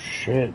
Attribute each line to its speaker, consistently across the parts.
Speaker 1: Shit.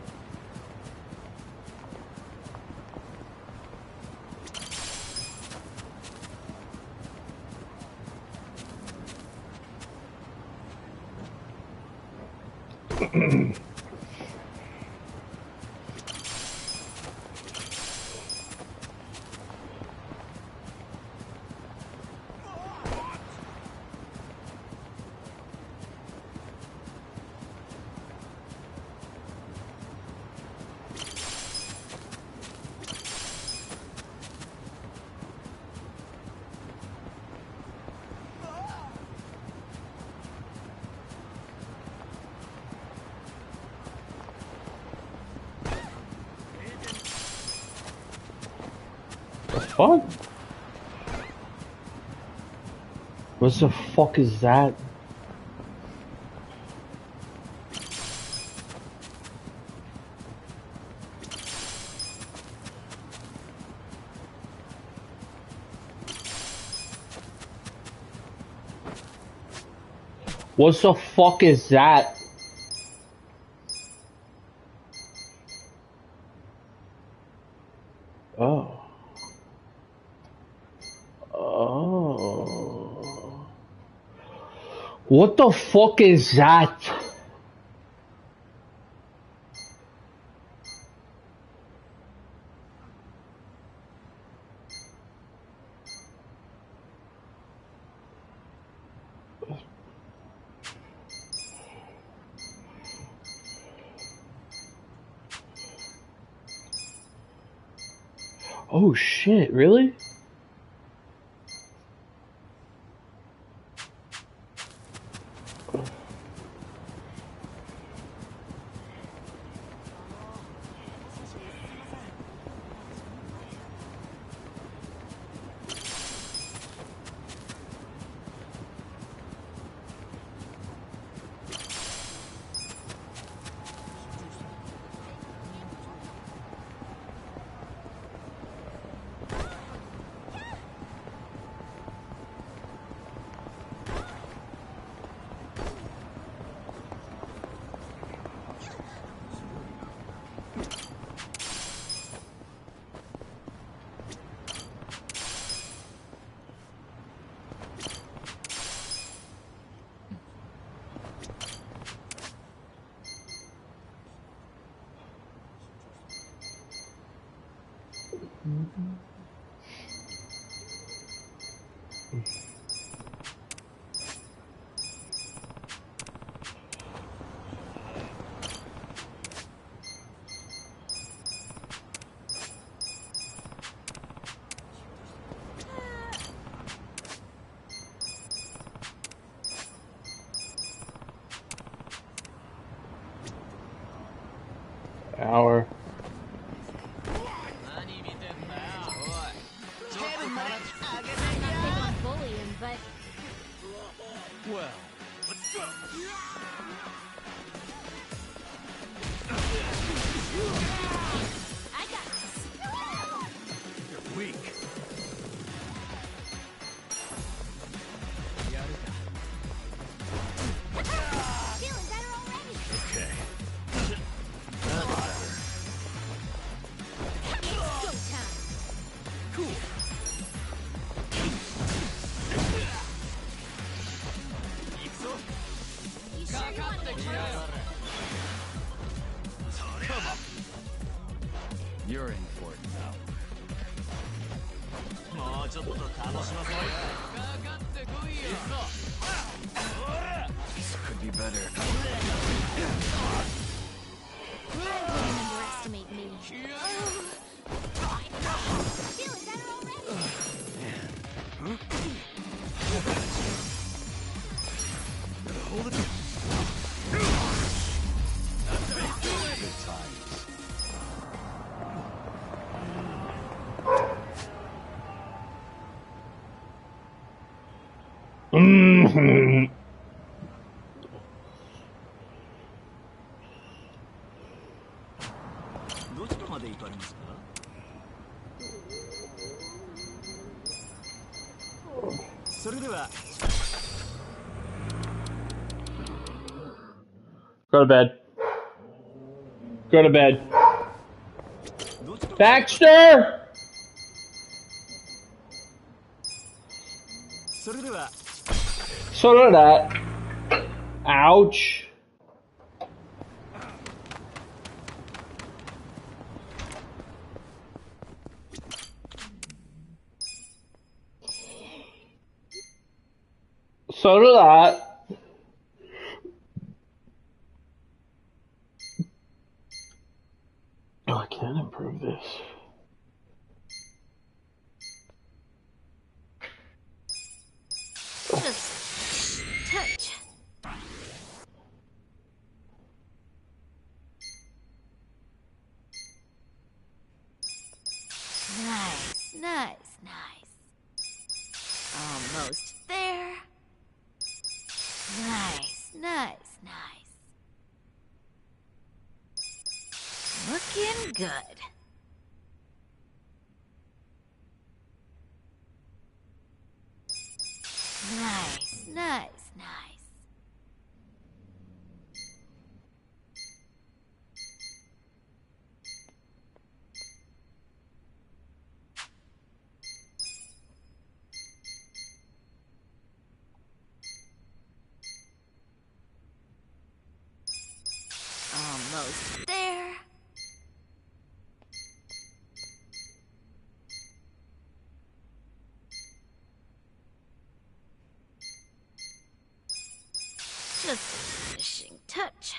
Speaker 1: Fuck? What the fuck is that? What the fuck is that? Oh. Oh. What the fuck is that? Oh shit, really? Hour.
Speaker 2: You're in for it now. This could be better.
Speaker 3: Wouldn't underestimate me. Feeling better already.
Speaker 1: Mm-hmm.
Speaker 2: どちらまで行かれますか?
Speaker 1: Go to bed. Go to bed. Baxter! So did that. Ouch. So did that. Oh, I can't improve this.
Speaker 3: Just touch. Nice, nice, nice. Almost there. Nice, nice, nice. Looking good. Nice, nice, nice. Almost there. Just a finishing touch.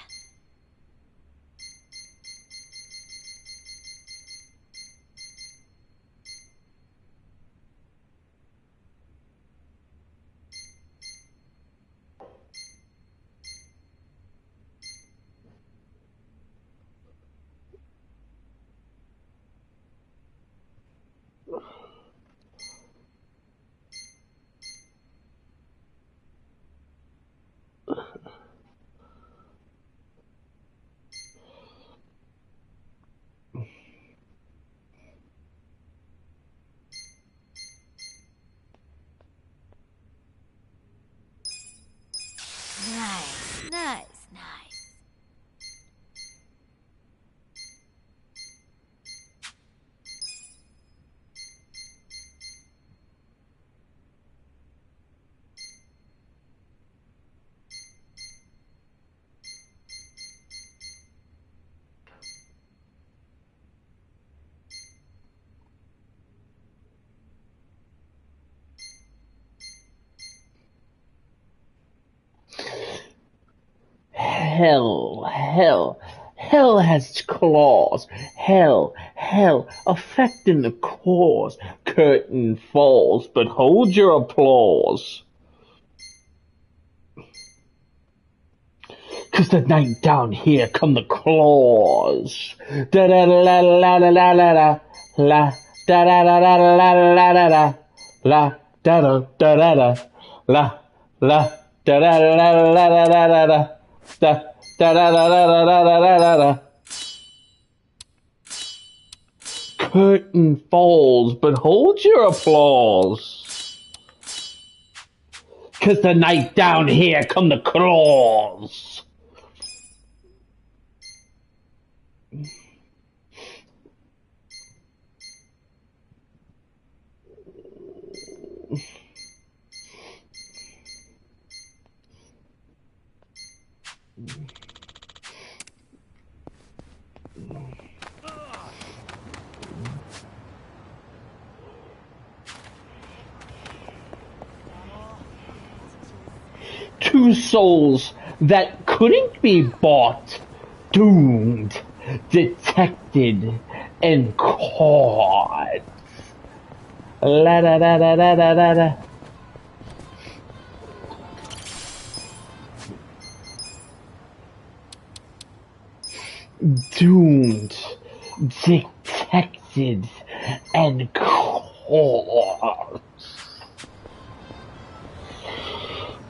Speaker 3: Nice, nice, nice.
Speaker 1: Hell has its claws. Hell, affecting the cause. Curtain falls, but hold your applause. 'Cause the night down here come the claws. Da da da da da da da da la da da da da da da da da la da da da da da la la da da da da da da da da da da da da da da da da da. Curtain falls, but hold your applause. 'Cause the night down here come the claws. Two souls that couldn't be bought, doomed, detected, and caught. La da da da da da da da. Doomed, detected, and caught.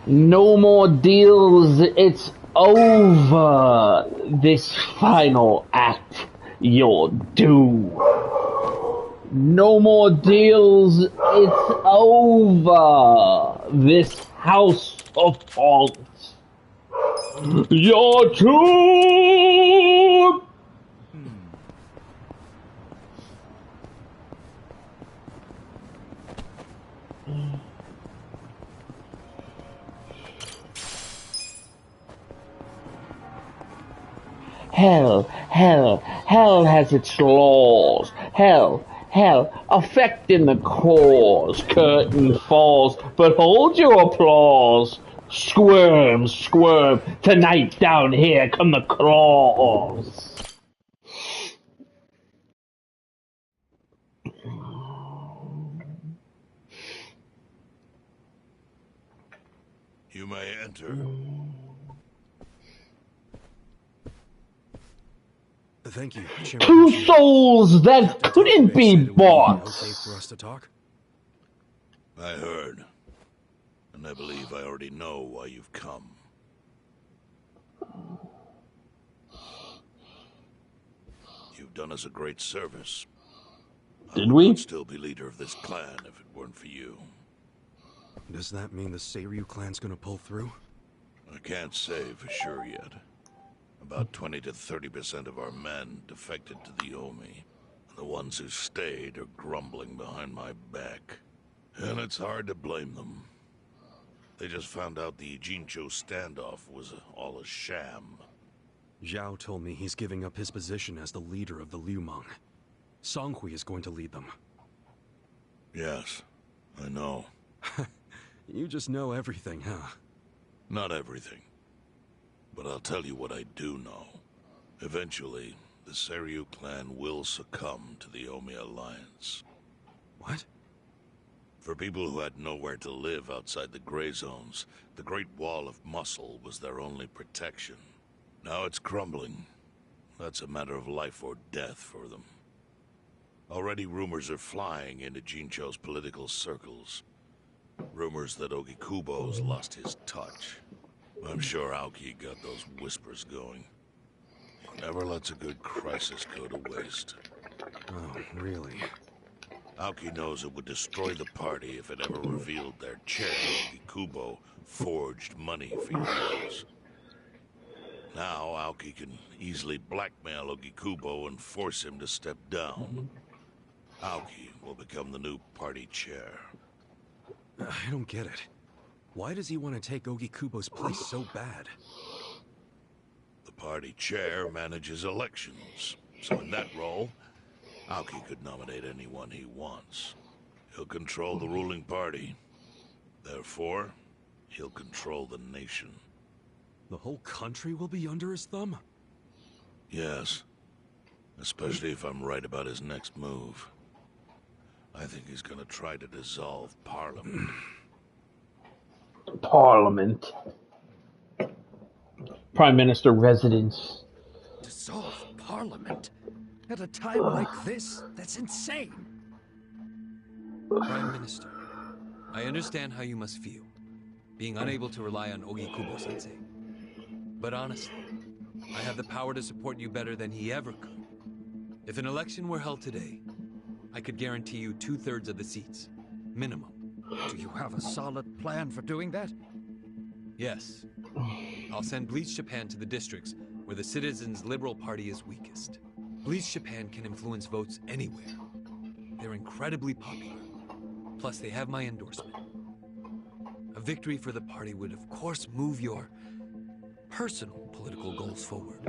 Speaker 1: No more deals, it's over. This final act, you're due. No more deals, it's over. This house of haunts, you're doomed. Hell has its laws. Hell, affecting the cause. Curtain falls, but hold your applause. Squirm, tonight down here come the claws.
Speaker 4: You may enter.
Speaker 5: Thank you, Chairman.
Speaker 1: Two souls that
Speaker 5: Captain
Speaker 1: couldn't
Speaker 5: Takabe
Speaker 1: be
Speaker 5: said it would
Speaker 1: bought.
Speaker 5: okay for us to talk?
Speaker 4: I heard. And I believe I already know why you've come. You've done us a great service.
Speaker 1: Did
Speaker 4: I
Speaker 1: we?
Speaker 4: would still be leader of this clan if it weren't for you.
Speaker 5: Does that mean the Seiryu clan's gonna pull through?
Speaker 4: I can't say for sure yet. About 20 to 30% of our men defected to the Omi. The ones who stayed are grumbling behind my back. And it's hard to blame them. They just found out the Jincho standoff was all a sham.
Speaker 5: Zhao told me he's giving up his position as the leader of the Liumang. Songhui is going to lead them.
Speaker 4: Yes, I know.
Speaker 5: You just know everything, huh?
Speaker 4: Not everything. But I'll tell you what I do know. Eventually, the Seiryu clan will succumb to the Omi Alliance.
Speaker 5: What?
Speaker 4: For people who had nowhere to live outside the gray zones, the Great Wall of Muscle was their only protection. Now it's crumbling. That's a matter of life or death for them. Already rumors are flying into Jincho's political circles. Rumors that Ogikubo's lost his touch. I'm sure Aoki got those whispers going. He never lets a good crisis go to waste.
Speaker 5: Oh, really?
Speaker 4: Aoki knows it would destroy the party if it ever revealed their chair, Ogikubo, forged money for years. Now Aoki can easily blackmail Ogikubo and force him to step down. Aoki will become the new party chair.
Speaker 5: I don't get it. Why does he want to take Ogikubo's place so bad?
Speaker 4: The party chair manages elections, so in that role, Aoki could nominate anyone he wants. He'll control the ruling party. Therefore, he'll control the nation.
Speaker 5: The whole country will be under his thumb?
Speaker 4: Yes. Especially if I'm right about his next move. I think he's gonna try to dissolve Parliament.
Speaker 1: Parliament. Prime Minister residence.
Speaker 2: Dissolve Parliament? At a time like this? That's insane!
Speaker 6: Prime Minister, I understand how you must feel, being unable to rely on Ogikubo-sensei. But honestly, I have the power to support you better than he ever could. If an election were held today, I could guarantee you 2/3 of the seats. Minimum.
Speaker 2: Do you have a solid plan for doing that?
Speaker 6: Yes. I'll send Bleach Japan to the districts where the Citizens' Liberal Party is weakest. Bleach Japan can influence votes anywhere. They're incredibly popular. Plus, they have my endorsement. A victory for the party would, of course, move your personal political goals forward.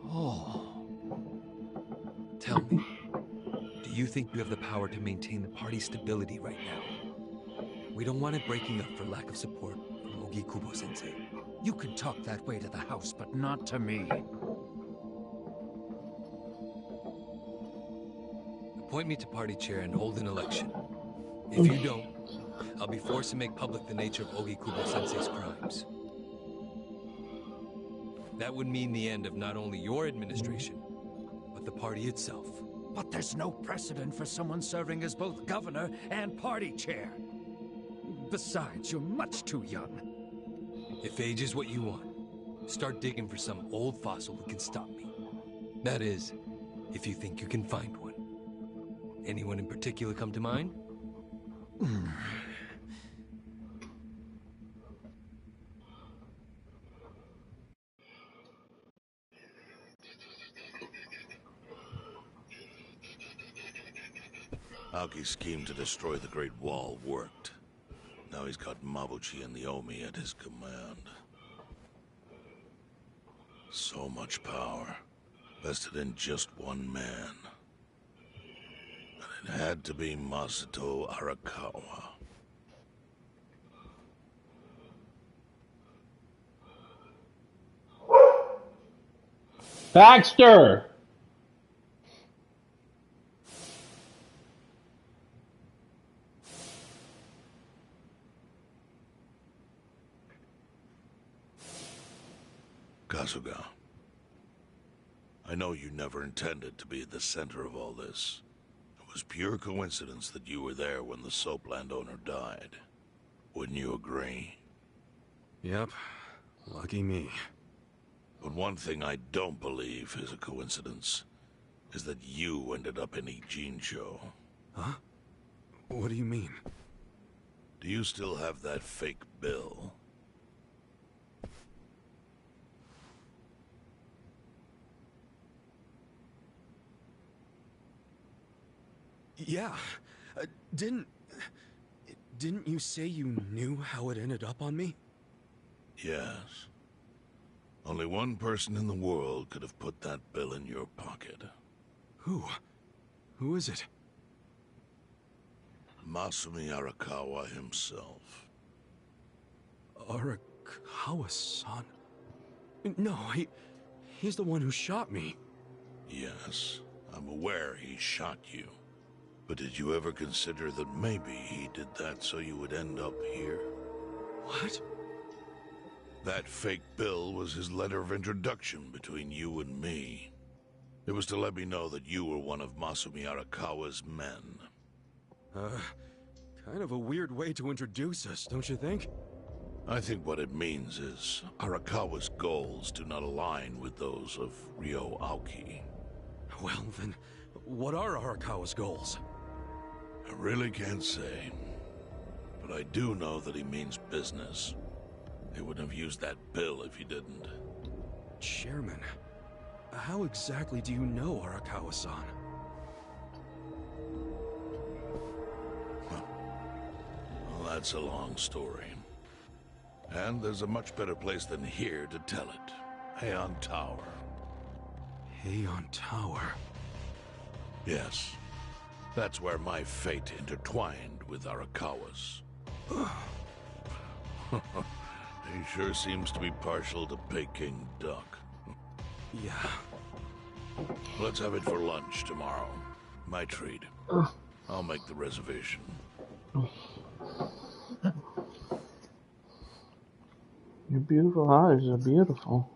Speaker 2: Oh.
Speaker 6: Tell me, do you think you have the power to maintain the party's stability right now? We don't want it breaking up for lack of support from Ogikubo-sensei.
Speaker 2: You can talk that way to the house, but not to me.
Speaker 6: Appoint me to party chair and hold an election. If you don't, I'll be forced to make public the nature of Ogikubo-sensei's crimes. That would mean the end of not only your administration, but the party itself.
Speaker 2: But there's no precedent for someone serving as both governor and party chair. Besides, you're much too young.
Speaker 6: If age is what you want, start digging for some old fossil who can stop me. That is, if you think you can find one. Anyone in particular come to mind?
Speaker 4: Aoki's scheme to destroy the Great Wall worked. Now he's got Mabuchi and the Omi at his command. So much power, vested in just one man. And it had to be Masato Arakawa.
Speaker 1: Baxter!
Speaker 4: Kasuga, I know you never intended to be at the center of all this. It was pure coincidence that you were there when the soap landowner died. Wouldn't you agree?
Speaker 5: Yep. Lucky me.
Speaker 4: But one thing I don't believe is a coincidence is that you ended up in Ijincho.
Speaker 5: Huh? What do you mean?
Speaker 4: Do you still have that fake bill?
Speaker 5: Yeah. Didn't you say you knew how it ended up on me?
Speaker 4: Yes. Only one person in the world could have put that bill in your pocket.
Speaker 5: Who? Who is it?
Speaker 4: Masumi Arakawa himself.
Speaker 5: Arakawa-san? No, he's the one who shot me.
Speaker 4: Yes, I'm aware he shot you. But did you ever consider that maybe he did that so you would end up here?
Speaker 5: What?
Speaker 4: That fake bill was his letter of introduction between you and me. It was to let me know that you were one of Masumi Arakawa's men.
Speaker 5: Kind of a weird way to introduce us, don't you think?
Speaker 4: I think what it means is Arakawa's goals do not align with those of Ryo Aoki.
Speaker 5: Well, then, what are Arakawa's goals?
Speaker 4: I really can't say. But I do know that he means business. He wouldn't have used that bill if he didn't.
Speaker 5: Chairman, how exactly do you know Arakawa-san?
Speaker 4: Well, that's a long story. And there's a much better place than here to tell it. Heian Tower.
Speaker 5: Heian Tower?
Speaker 4: Yes. That's where my fate intertwined with Arakawa's. He sure seems to be partial to Peking duck.
Speaker 5: Yeah.
Speaker 4: Let's have it for lunch tomorrow. My treat. I'll make the reservation.
Speaker 1: Your beautiful eyes are beautiful.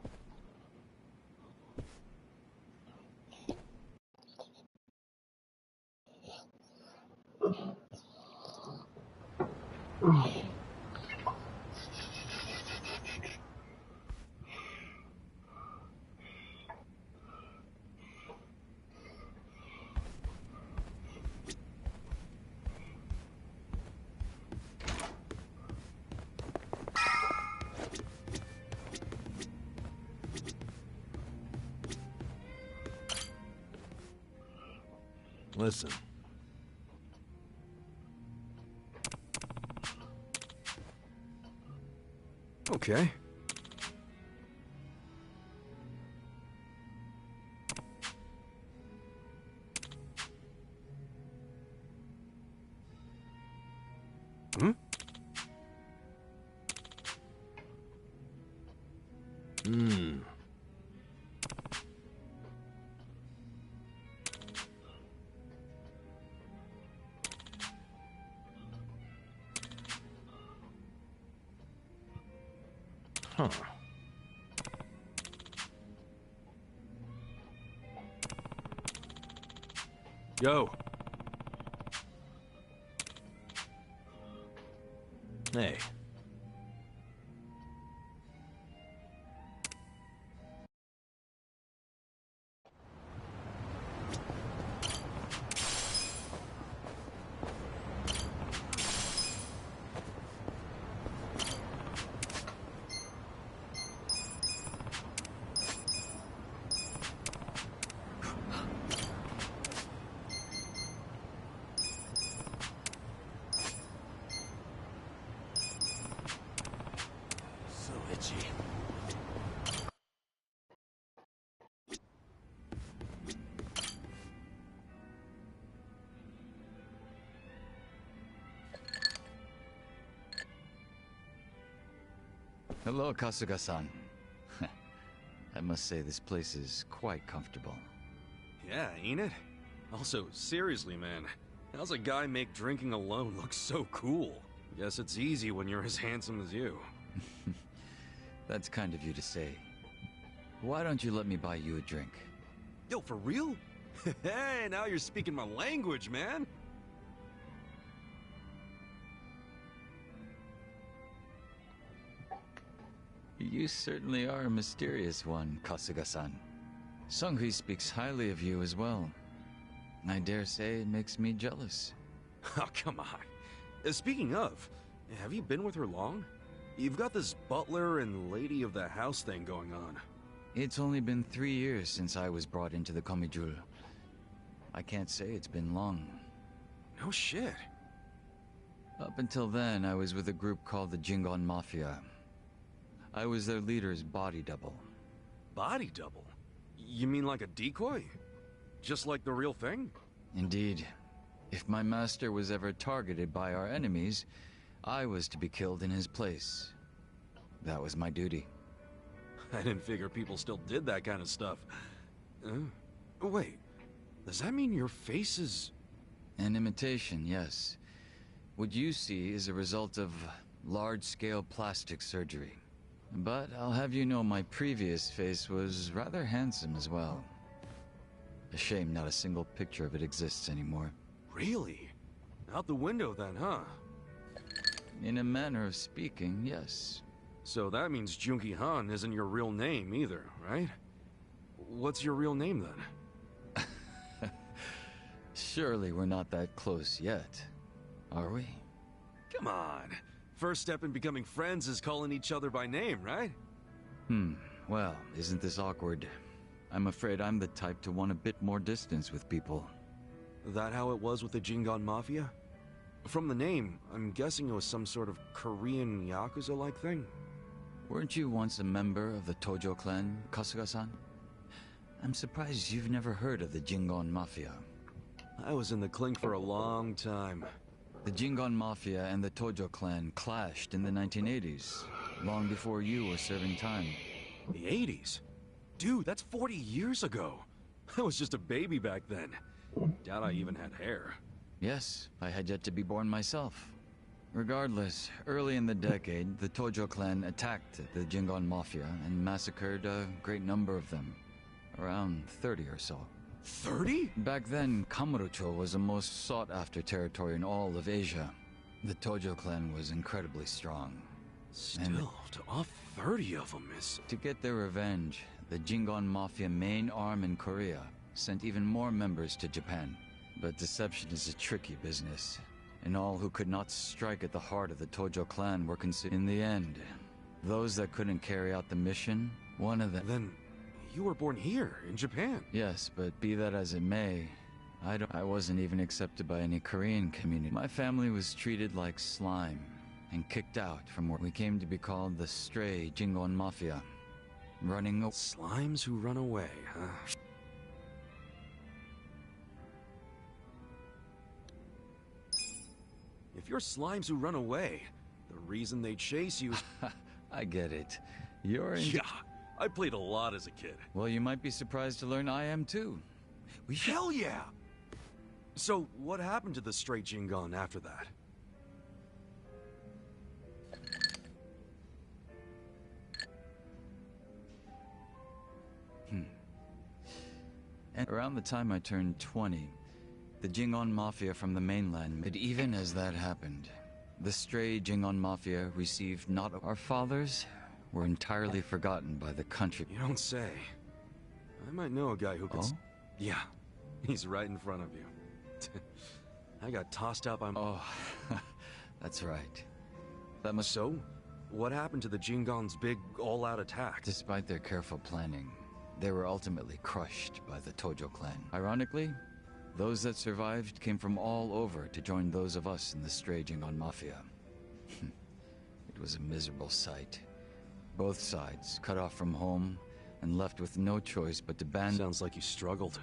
Speaker 4: Listen.
Speaker 5: Okay. Hmm? Hmm. Huh. Yo.
Speaker 7: Hey.
Speaker 2: So itchy.
Speaker 8: Hello, Kasuga-san. I must say this place is quite comfortable.
Speaker 5: Yeah, ain't it? Also, seriously, man, how's a guy make drinking alone look so cool? Guess it's easy when you're as handsome as you.
Speaker 8: That's kind of you to say. Why don't you let me buy you a drink?
Speaker 5: Yo, for real? Hey, now you're speaking my language, man.
Speaker 8: You certainly are a mysterious one, Kasuga-san. Sunghui speaks highly of you as well. I dare say it makes me jealous.
Speaker 5: Oh, come on. Speaking of, have you been with her long? You've got this butler and lady of the house thing going on.
Speaker 8: It's only been 3 years since I was brought into the Komijul. I can't say it's been long.
Speaker 5: No shit.
Speaker 8: Up until then, I was with a group called the Jingon Mafia. I was their leader's body double.
Speaker 5: Body double? You mean like a decoy? Just like the real thing?
Speaker 8: Indeed. If my master was ever targeted by our enemies, I was to be killed in his place. That was my duty.
Speaker 5: I didn't figure people still did that kind of stuff. Wait, does that mean your face is...
Speaker 8: An imitation, yes. What you see is a result of large-scale plastic surgery. But I'll have you know my previous face was rather handsome as well. A shame not a single picture of it exists anymore.
Speaker 5: Really? Out the window then, huh?
Speaker 8: In a manner of speaking, yes.
Speaker 5: So that means Junki Han isn't your real name either, right? What's your real name then?
Speaker 8: Surely we're not that close yet, are we?
Speaker 5: Come on. First step in becoming friends is calling each other by name, right?
Speaker 8: Well, isn't this awkward? I'm afraid I'm the type to want a bit more distance with people.
Speaker 5: That how it was with the Jingon Mafia? From the name, I'm guessing it was some sort of Korean Yakuza-like thing?
Speaker 8: Weren't you once a member of the Tojo clan, Kasuga-san? I'm surprised you've never heard of the Jingon Mafia.
Speaker 5: I was in the clink for a long time.
Speaker 8: The Jingon Mafia and the Tojo clan clashed in the 1980s, long before you were serving time.
Speaker 5: The 80s? Dude, that's 40 years ago. I was just a baby back then. Doubt I even had hair.
Speaker 8: Yes, I had yet to be born myself. Regardless, early in the decade, the Tojo clan attacked the Jingon Mafia and massacred a great number of them. Around 30 or so.
Speaker 5: 30?
Speaker 8: Back then, Kamurocho was the most sought-after territory in all of Asia. The Tojo clan was incredibly strong.
Speaker 5: Still, to off 30 of them is...
Speaker 8: To get their revenge, the Jingon Mafia main arm in Korea sent even more members to Japan. But deception is a tricky business, and all who could not strike at the heart of the Tojo clan were considered. In the end, those that couldn't carry out the mission, one of them...
Speaker 5: Then, you were born here, in Japan?
Speaker 8: Yes, but be that as it may, I wasn't even accepted by any Korean community. My family was treated like slime, and kicked out from where we came to be called the Stray Jingon Mafia.
Speaker 5: Slimes who run away, huh? If you're slimes who run away, the reason they chase you is...
Speaker 8: I get it. You're in...
Speaker 5: Yeah, I played a lot as a kid.
Speaker 8: Well, you might be surprised to learn I am too.
Speaker 5: Hell yeah! So, what happened to the Stray Jingon after that?
Speaker 8: And around the time I turned 20, the Jingon Mafia from the mainland, but even as that happened, The stray Jingon Mafia received not our fathers were entirely forgotten by the country.
Speaker 5: You don't say. I might know a guy who could...
Speaker 8: Oh?
Speaker 5: Yeah, he's right in front of you. I got tossed out by...
Speaker 8: Oh, that's right. That must...
Speaker 5: So? What happened to the Jingon's big all-out attack?
Speaker 8: Despite their careful planning, they were ultimately crushed by the Tojo clan. Ironically, those that survived came from all over to join those of us in the stray Jingon Mafia. It was a miserable sight. Both sides cut off from home and left with no choice but to ban...
Speaker 5: Sounds like you struggled.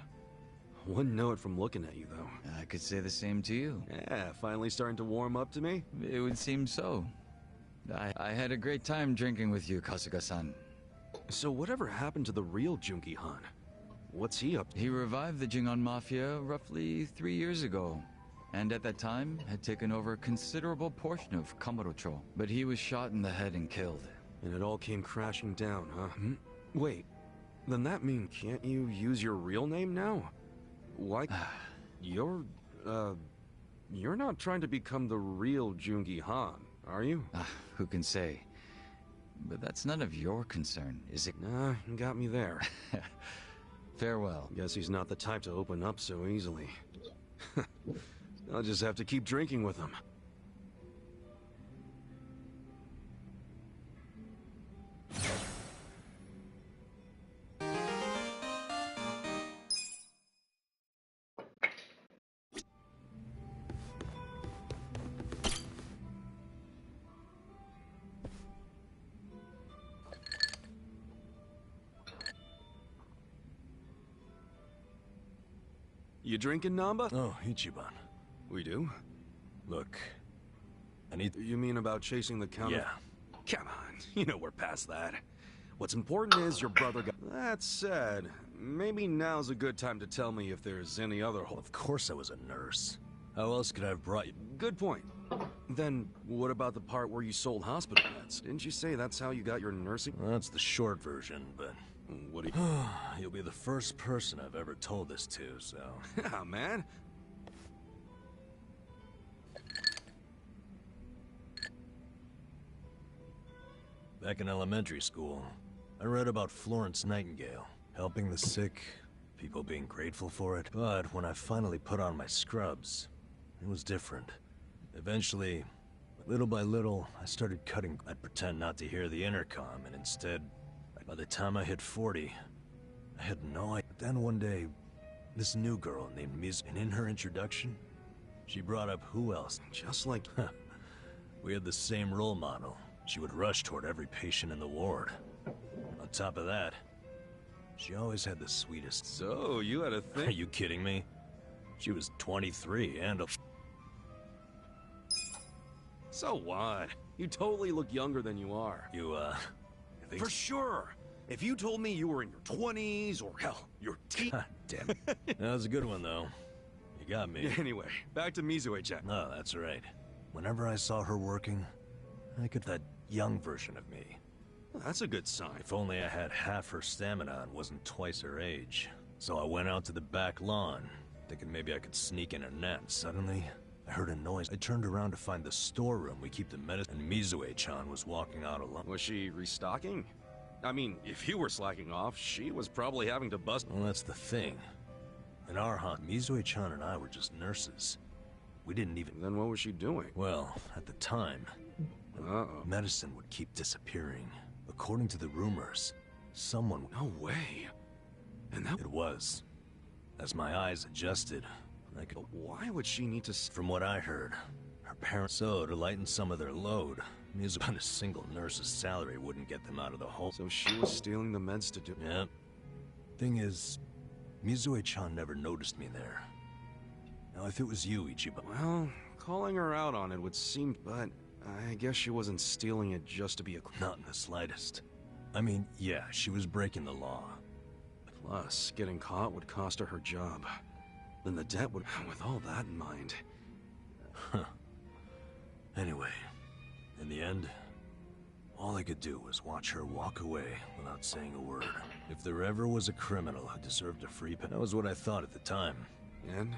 Speaker 5: Wouldn't know it from looking at you, though.
Speaker 8: I could say the same to you.
Speaker 5: Yeah, finally starting to warm up to me?
Speaker 8: It would seem so. I had a great time drinking with you, Kasuga-san.
Speaker 5: So whatever happened to the real Junki Han? What's he up to?
Speaker 8: He revived the Jingon Mafia roughly 3 years ago, and at that time had taken over a considerable portion of Kamurocho. But he was shot in the head and killed.
Speaker 5: And it all came crashing down, huh? Wait, then that means can't you use your real name now? Why? You're not trying to become the real Jungi Han, are you?
Speaker 8: Who can say? But that's none of your concern, is it?
Speaker 5: Nah, you got me there.
Speaker 8: Farewell.
Speaker 5: Guess he's not the type to open up so easily. I'll just have to keep drinking with him. You drinking, Namba?
Speaker 7: Oh, Ichiban.
Speaker 5: We do?
Speaker 7: Look, I need...
Speaker 5: You mean about chasing the count?
Speaker 7: Yeah.
Speaker 5: Come on, you know we're past that. What's important is your brother got... That said, maybe now's a good time to tell me if there's any other hole.
Speaker 7: Of course I was a nurse. How else could I have brought you?
Speaker 5: Good point. Then, what about the part where you sold hospital meds? Didn't you say that's how you got your nursing?
Speaker 7: Well, that's the short version, but...
Speaker 5: What do you...
Speaker 7: You'll be the first person I've ever told this to, so...
Speaker 5: Yeah, man.
Speaker 7: Back in elementary school, I read about Florence Nightingale, helping the sick, people being grateful for it. But when I finally put on my scrubs, it was different. Eventually, little by little, I started cutting. I'd pretend not to hear the intercom, and instead, by the time I hit 40, I had no idea. Then one day, this new girl named Miz, and in her introduction, she brought up who else?
Speaker 5: Just like...
Speaker 7: We had the same role model. She would rush toward every patient in the ward. On top of that, she always had the sweetest...
Speaker 5: So, you had a thing?
Speaker 7: Are you kidding me? She was 23 and a...
Speaker 5: So what? You totally look younger than you are.
Speaker 7: You think...
Speaker 5: For sure! If you told me you were in your 20s, or hell, your teens...
Speaker 7: God damn it. That was a good one, though. You got me.
Speaker 5: Anyway, back to Mizue-chan.
Speaker 7: No, that's right. Whenever I saw her working, I could... that young version of me.
Speaker 5: Well, that's a good sign.
Speaker 7: If only I had half her stamina and wasn't twice her age. So I went out to the back lawn, thinking maybe I could sneak in a nap. Suddenly, I heard a noise. I turned around to find the storeroom we keep the medicine, and Mizue-chan was walking out alone.
Speaker 5: Was she restocking? I mean, if you were slacking off, she was probably having to bust...
Speaker 7: Well, that's the thing. In our hunt, Mizue-chan and I were just nurses. We didn't even...
Speaker 5: Then what was she doing?
Speaker 7: Well, at the time, medicine would keep disappearing. According to the rumors, someone...
Speaker 5: No way. And that...
Speaker 7: It was. As my eyes adjusted, I could...
Speaker 5: But why would she need to...
Speaker 7: From what I heard, her parents... So, to lighten some of their load, Mizue, a single nurse's salary wouldn't get them out of the hole.
Speaker 5: So she was stealing the meds to do...
Speaker 7: Yep. Thing is, Mizue-chan never noticed me there. Now, if it was you, Ichiban...
Speaker 5: Well, calling her out on it would seem... But I guess she wasn't stealing it just to be a...
Speaker 7: Not in the slightest. I mean, yeah, she was breaking the law.
Speaker 5: Plus, getting caught would cost her her job. Then the debt would... With all that in mind...
Speaker 7: Huh. Anyway, in the end, all I could do was watch her walk away without saying a word. If there ever was a criminal who deserved a free pass, that was what I thought at the time.
Speaker 5: And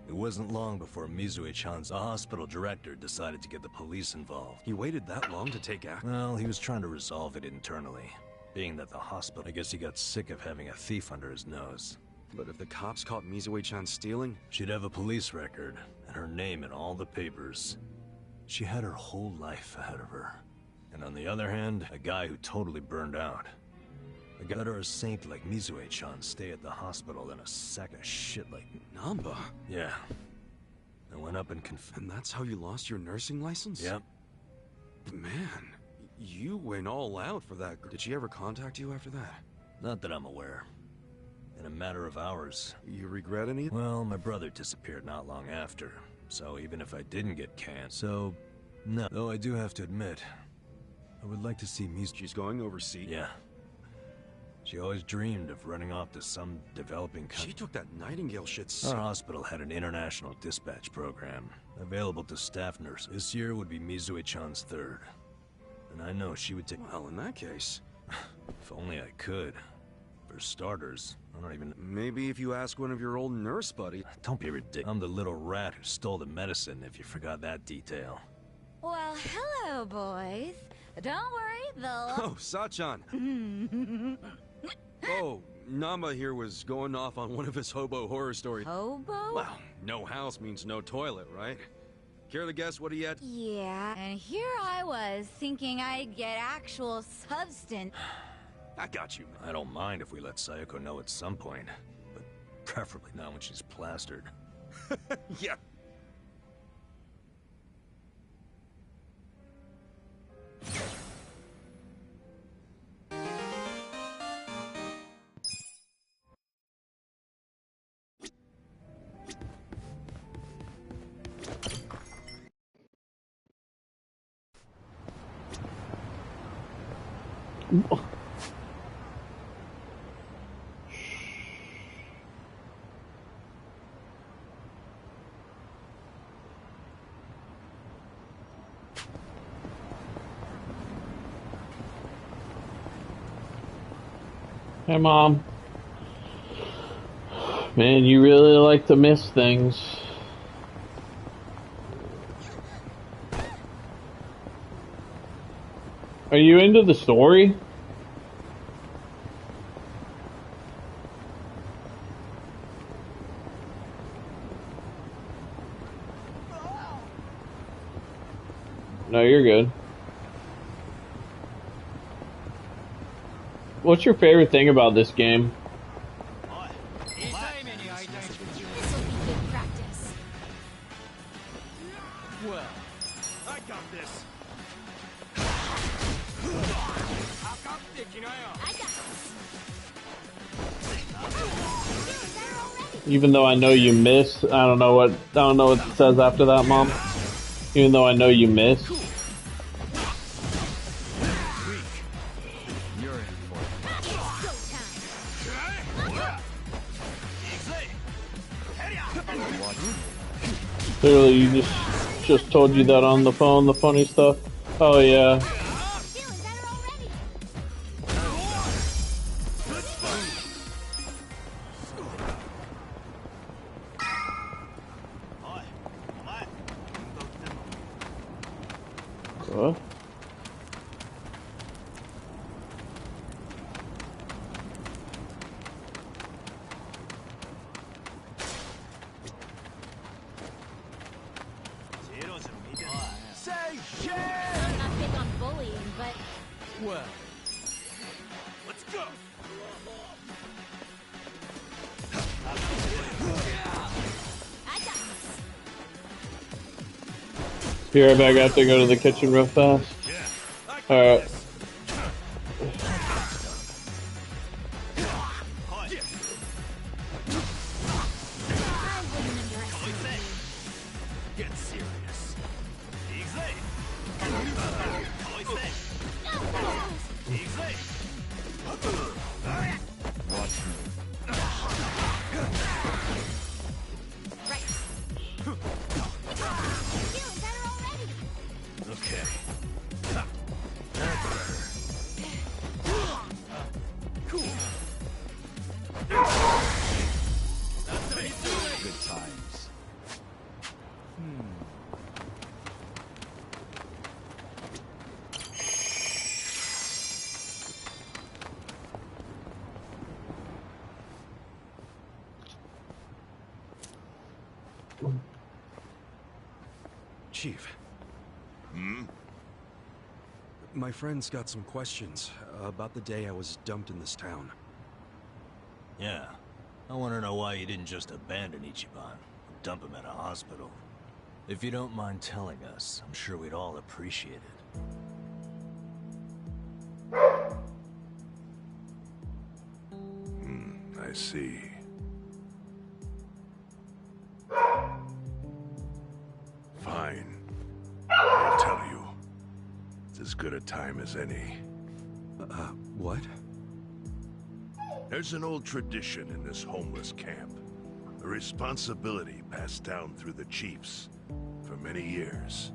Speaker 7: It wasn't long before Mizue-chan's hospital director decided to get the police involved.
Speaker 5: He waited that long to take action?
Speaker 7: Well, he was trying to resolve it internally. Being that the hospital, I guess he got sick of having a thief under his nose.
Speaker 5: But if the cops caught Mizue-chan stealing?
Speaker 7: She'd have a police record, and her name in all the papers. She had her whole life ahead of her. And on the other hand, a guy who totally burned out. A guy better a saint like Mizue-chan stay at the hospital than a sack of shit like...
Speaker 5: Namba?
Speaker 7: Yeah. I went up and
Speaker 5: And that's how you lost your nursing license?
Speaker 7: Yep.
Speaker 5: Man, you went all out for that. Did she ever contact you after that?
Speaker 7: Not that I'm aware. In a matter of hours.
Speaker 5: You regret any?
Speaker 7: Well, my brother disappeared not long after. So even if I didn't get canned... So, no. Though I do have to admit, I would like to see Mizue...
Speaker 5: She's going overseas?
Speaker 7: Yeah. She always dreamed of running off to some developing country.
Speaker 5: She took that Nightingale shit
Speaker 7: Our hospital had an international dispatch program, available to staff nurses. This year would be Mizue-chan's third. And I know she would take...
Speaker 5: Well, in that case...
Speaker 7: If only I could. For starters, I don't even...
Speaker 5: Maybe if you ask one of your old nurse buddies...
Speaker 7: Don't be ridiculous. I'm the little rat who stole the medicine, if you forgot that detail.
Speaker 3: Well, hello, boys. Don't worry, they'll...
Speaker 5: Oh, Sachan! Oh, Namba here was going off on one of his hobo horror stories.
Speaker 3: Hobo?
Speaker 5: Well, no house means no toilet, right? Care to guess what he had?
Speaker 3: Yeah, and here I was thinking I'd get actual substance.
Speaker 5: I got you, man.
Speaker 7: I don't mind if we let Sayoko know at some point, but preferably not when she's plastered.
Speaker 5: Yeah.
Speaker 1: Hey, Mom. Man, you really like to miss things. Are you into the story? No, you're good. What's your favorite thing about this game?
Speaker 3: This'll be good practice.
Speaker 6: Well, I got this.
Speaker 3: I got this.
Speaker 1: Even though I know you miss, I don't know what it says after that, Mom. Even though I know you miss. Clearly, you just told you that on the phone, the funny stuff. Oh, yeah.
Speaker 3: Feeling better already.
Speaker 1: What?
Speaker 3: I'm not big on bullying, but
Speaker 6: Well, let's go.
Speaker 3: I got this.
Speaker 1: Be right back. I have to go to the kitchen real fast. Alright.
Speaker 3: I wouldn't underestimate you.
Speaker 6: Get serious.
Speaker 8: Watch me.
Speaker 3: Right. Feeling better already.
Speaker 7: Okay.
Speaker 5: Chief.
Speaker 4: Hmm?
Speaker 5: My friend's got some questions about the day I was dumped in this town.
Speaker 7: Yeah. I want to know why you didn't just abandon Ichiban. Or dump him at a hospital. If you don't mind telling us, I'm sure we'd all appreciate it.
Speaker 4: I see. Fine. I'll tell you. It's as good a time as any.
Speaker 5: What?
Speaker 4: There's an old tradition in this homeless camp. A responsibility passed down through the chiefs for many years.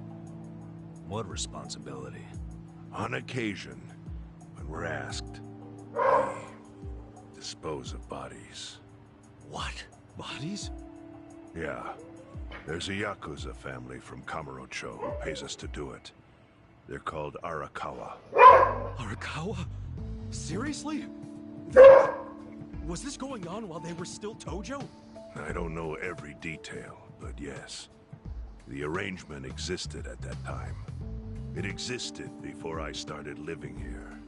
Speaker 7: What responsibility?
Speaker 4: On occasion, when we're asked, we dispose of bodies.
Speaker 7: What?
Speaker 5: Bodies?
Speaker 4: Yeah. There's a Yakuza family from Kamurocho who pays us to do it. They're called Arakawa.
Speaker 5: Arakawa? Seriously? Was this going on while they were still Tojo?
Speaker 4: I don't know every detail, but yes. The arrangement existed at that time. It existed before I started living here.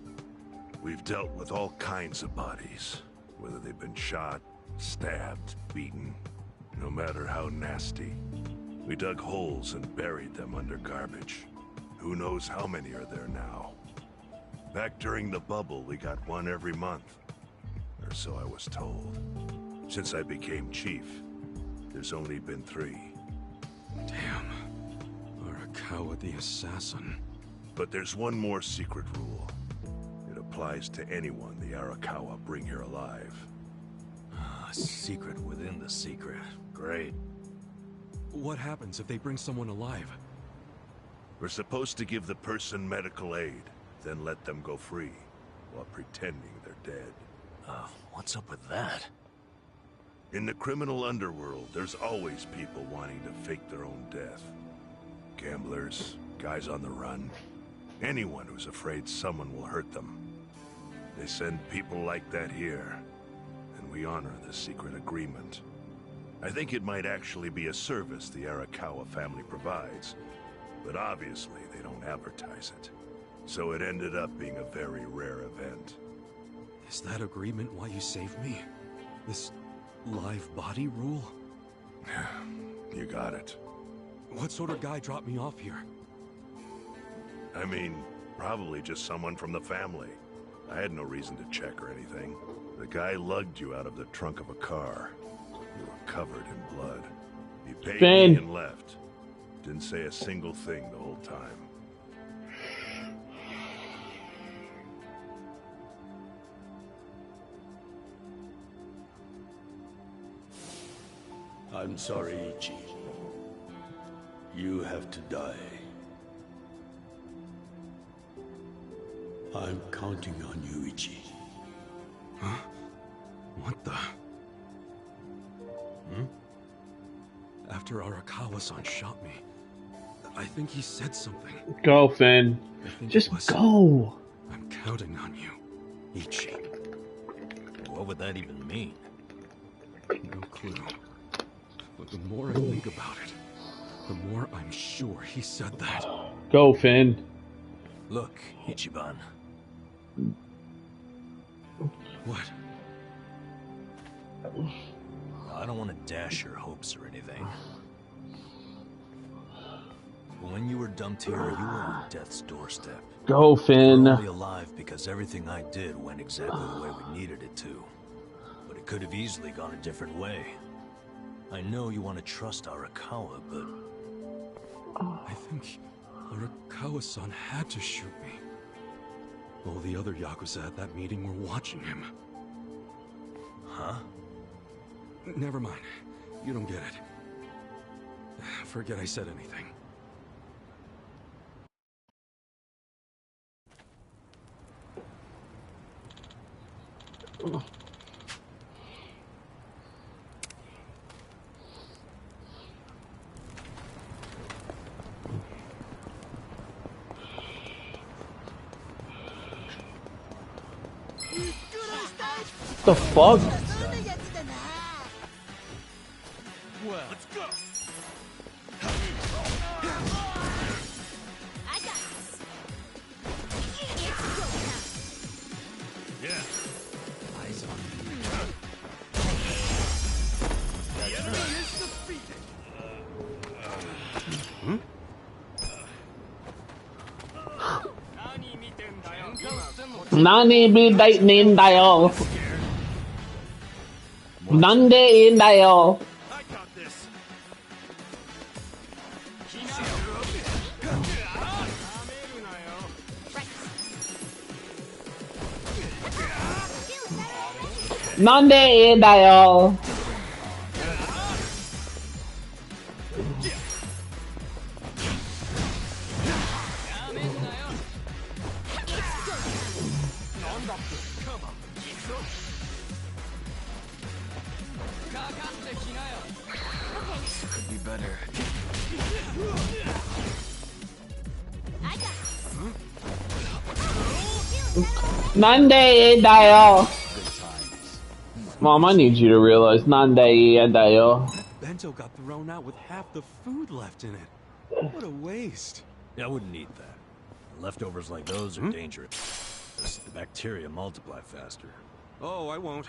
Speaker 4: We've dealt with all kinds of bodies, whether they've been shot, stabbed, beaten, no matter how nasty. We dug holes and buried them under garbage. Who knows how many are there now? Back during the bubble, we got one every month. Or so I was told. Since I became chief, there's only been 3.
Speaker 5: Damn. Arakawa the assassin.
Speaker 4: But there's one more secret rule. It applies to anyone the Arakawa bring here alive.
Speaker 7: A secret within the secret. Great.
Speaker 5: What happens if they bring someone alive?
Speaker 4: We're supposed to give the person medical aid, then let them go free, while pretending they're dead.
Speaker 7: What's up with that?
Speaker 4: In the criminal underworld, there's always people wanting to fake their own death. Gamblers, guys on the run, anyone who's afraid someone will hurt them. They send people like that here, and we honor the secret agreement. I think it might actually be a service the Arakawa family provides, but obviously they don't advertise it. So it ended up being a very rare event.
Speaker 5: Is that agreement why you saved me? This live body rule?
Speaker 4: You got it.
Speaker 5: What sort of guy dropped me off here?
Speaker 4: I mean, probably just someone from the family. I had no reason to check or anything. The guy lugged you out of the trunk of a car. You were covered in blood. He paid me and left. Didn't say a single thing the whole time.
Speaker 9: I'm sorry, Ichi. You have to die. I'm counting on you, Ichi.
Speaker 5: Huh? What the? After Arakawa-san shot me, I think he said something.
Speaker 1: Go, Finn. Just go.
Speaker 5: I'm counting on you, Ichi.
Speaker 7: What would that even mean?
Speaker 5: No clue. But the more I think about it, the more I'm sure he said that.
Speaker 1: Go, Finn.
Speaker 7: Look, Ichiban.
Speaker 5: What?
Speaker 7: I don't want to dash your hopes or anything. But when you were dumped here, you were on death's doorstep.
Speaker 1: Go, Finn.
Speaker 7: You're only alive because everything I did went exactly the way we needed it to. But it could have easily gone a different way. I know you want to trust Arakawa, but...
Speaker 5: I think Arakawa-san had to shoot me. All the other Yakuza at that meeting were watching him.
Speaker 7: Huh?
Speaker 5: Never mind. You don't get it. Forget I said anything.
Speaker 1: The fuck?
Speaker 2: Well, let's go.
Speaker 1: 난입이다인다요. 난데인다요.
Speaker 5: I got this.
Speaker 1: 난데인다요.
Speaker 8: Could be better.
Speaker 1: 난데인다요. Mom, I need you to realize 난데인다요.
Speaker 5: That bento got thrown out with half the food left in it. What a waste.
Speaker 7: I wouldn't eat that. Leftovers like those are dangerous. The bacteria multiply faster.
Speaker 5: Oh, I won't.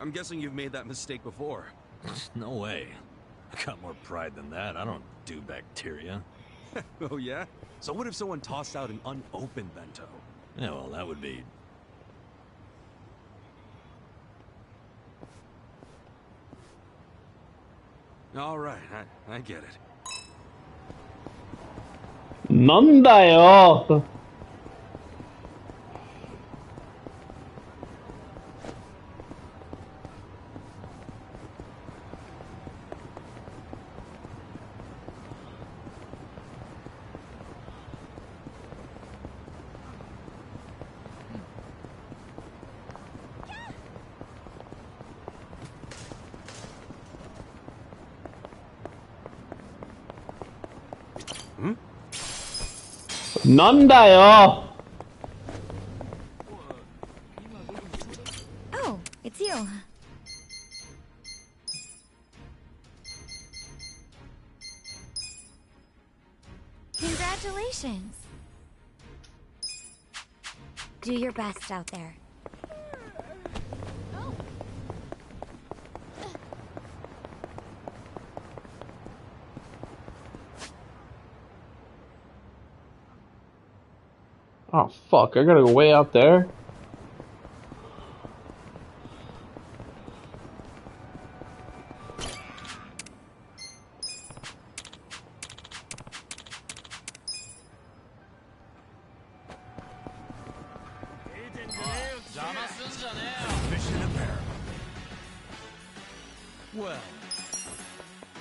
Speaker 5: I'm guessing you've made that mistake before.
Speaker 7: No way. I got more pride than that. I don't do bacteria.
Speaker 5: Oh, yeah? So what if someone tossed out an unopened bento?
Speaker 7: Yeah, well, that would be...
Speaker 5: All right, I get it.
Speaker 1: 난다요. 난다요.
Speaker 3: Oh, it's you. Congratulations. Do your best out there.
Speaker 1: Oh fuck, I gotta go way out there.
Speaker 5: Mission apparent. Well,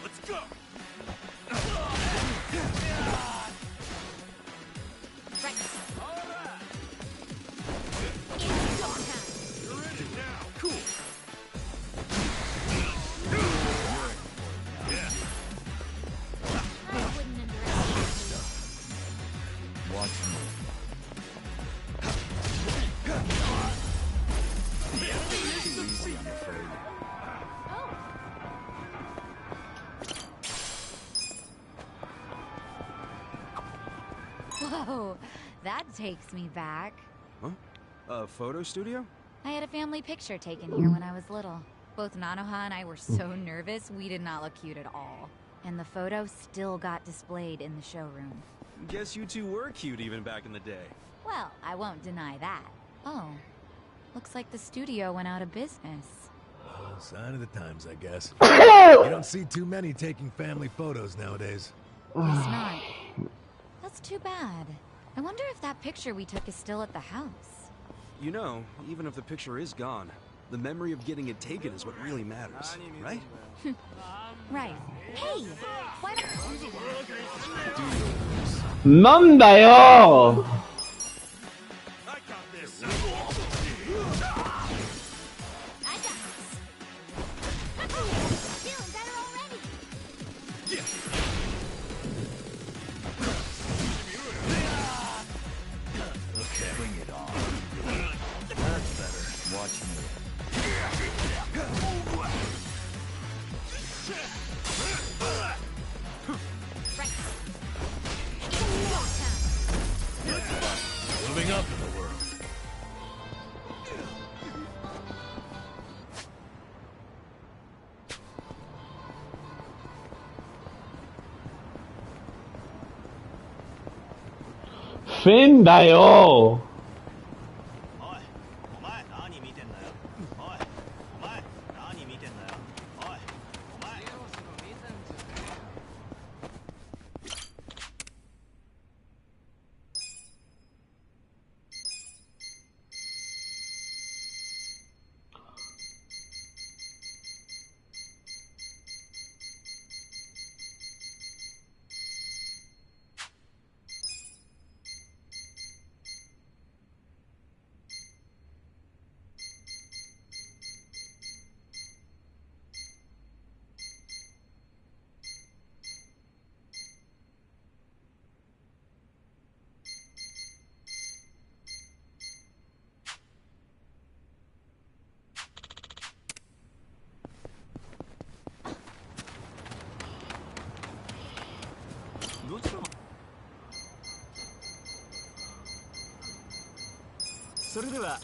Speaker 5: let's go. Cool.
Speaker 8: Watch me. Too easy, I'm afraid.
Speaker 3: Whoa, that takes me back.
Speaker 5: Huh? A photo studio?
Speaker 3: I had a family picture taken here when I was little. Both Nanoha and I were so nervous, we did not look cute at all. And the photo still got displayed in the showroom.
Speaker 5: Guess you two were cute even back in the day.
Speaker 3: Well, I won't deny that. Oh, looks like the studio went out of business.
Speaker 7: Sign of the times, I guess. You don't see too many taking family photos nowadays.
Speaker 3: Guess not. That's too bad. I wonder if that picture we took is still at the house.
Speaker 5: You know, even if the picture is gone, the memory of getting it taken is what really matters, right?
Speaker 3: Right. Hey, why don't...
Speaker 1: 난다요.
Speaker 5: I got this.
Speaker 3: I got this. Feeling better already.
Speaker 8: Okay. Bring it on. That's better. Watch me.
Speaker 7: Moving up in the world.
Speaker 1: 핀다요.
Speaker 6: それでは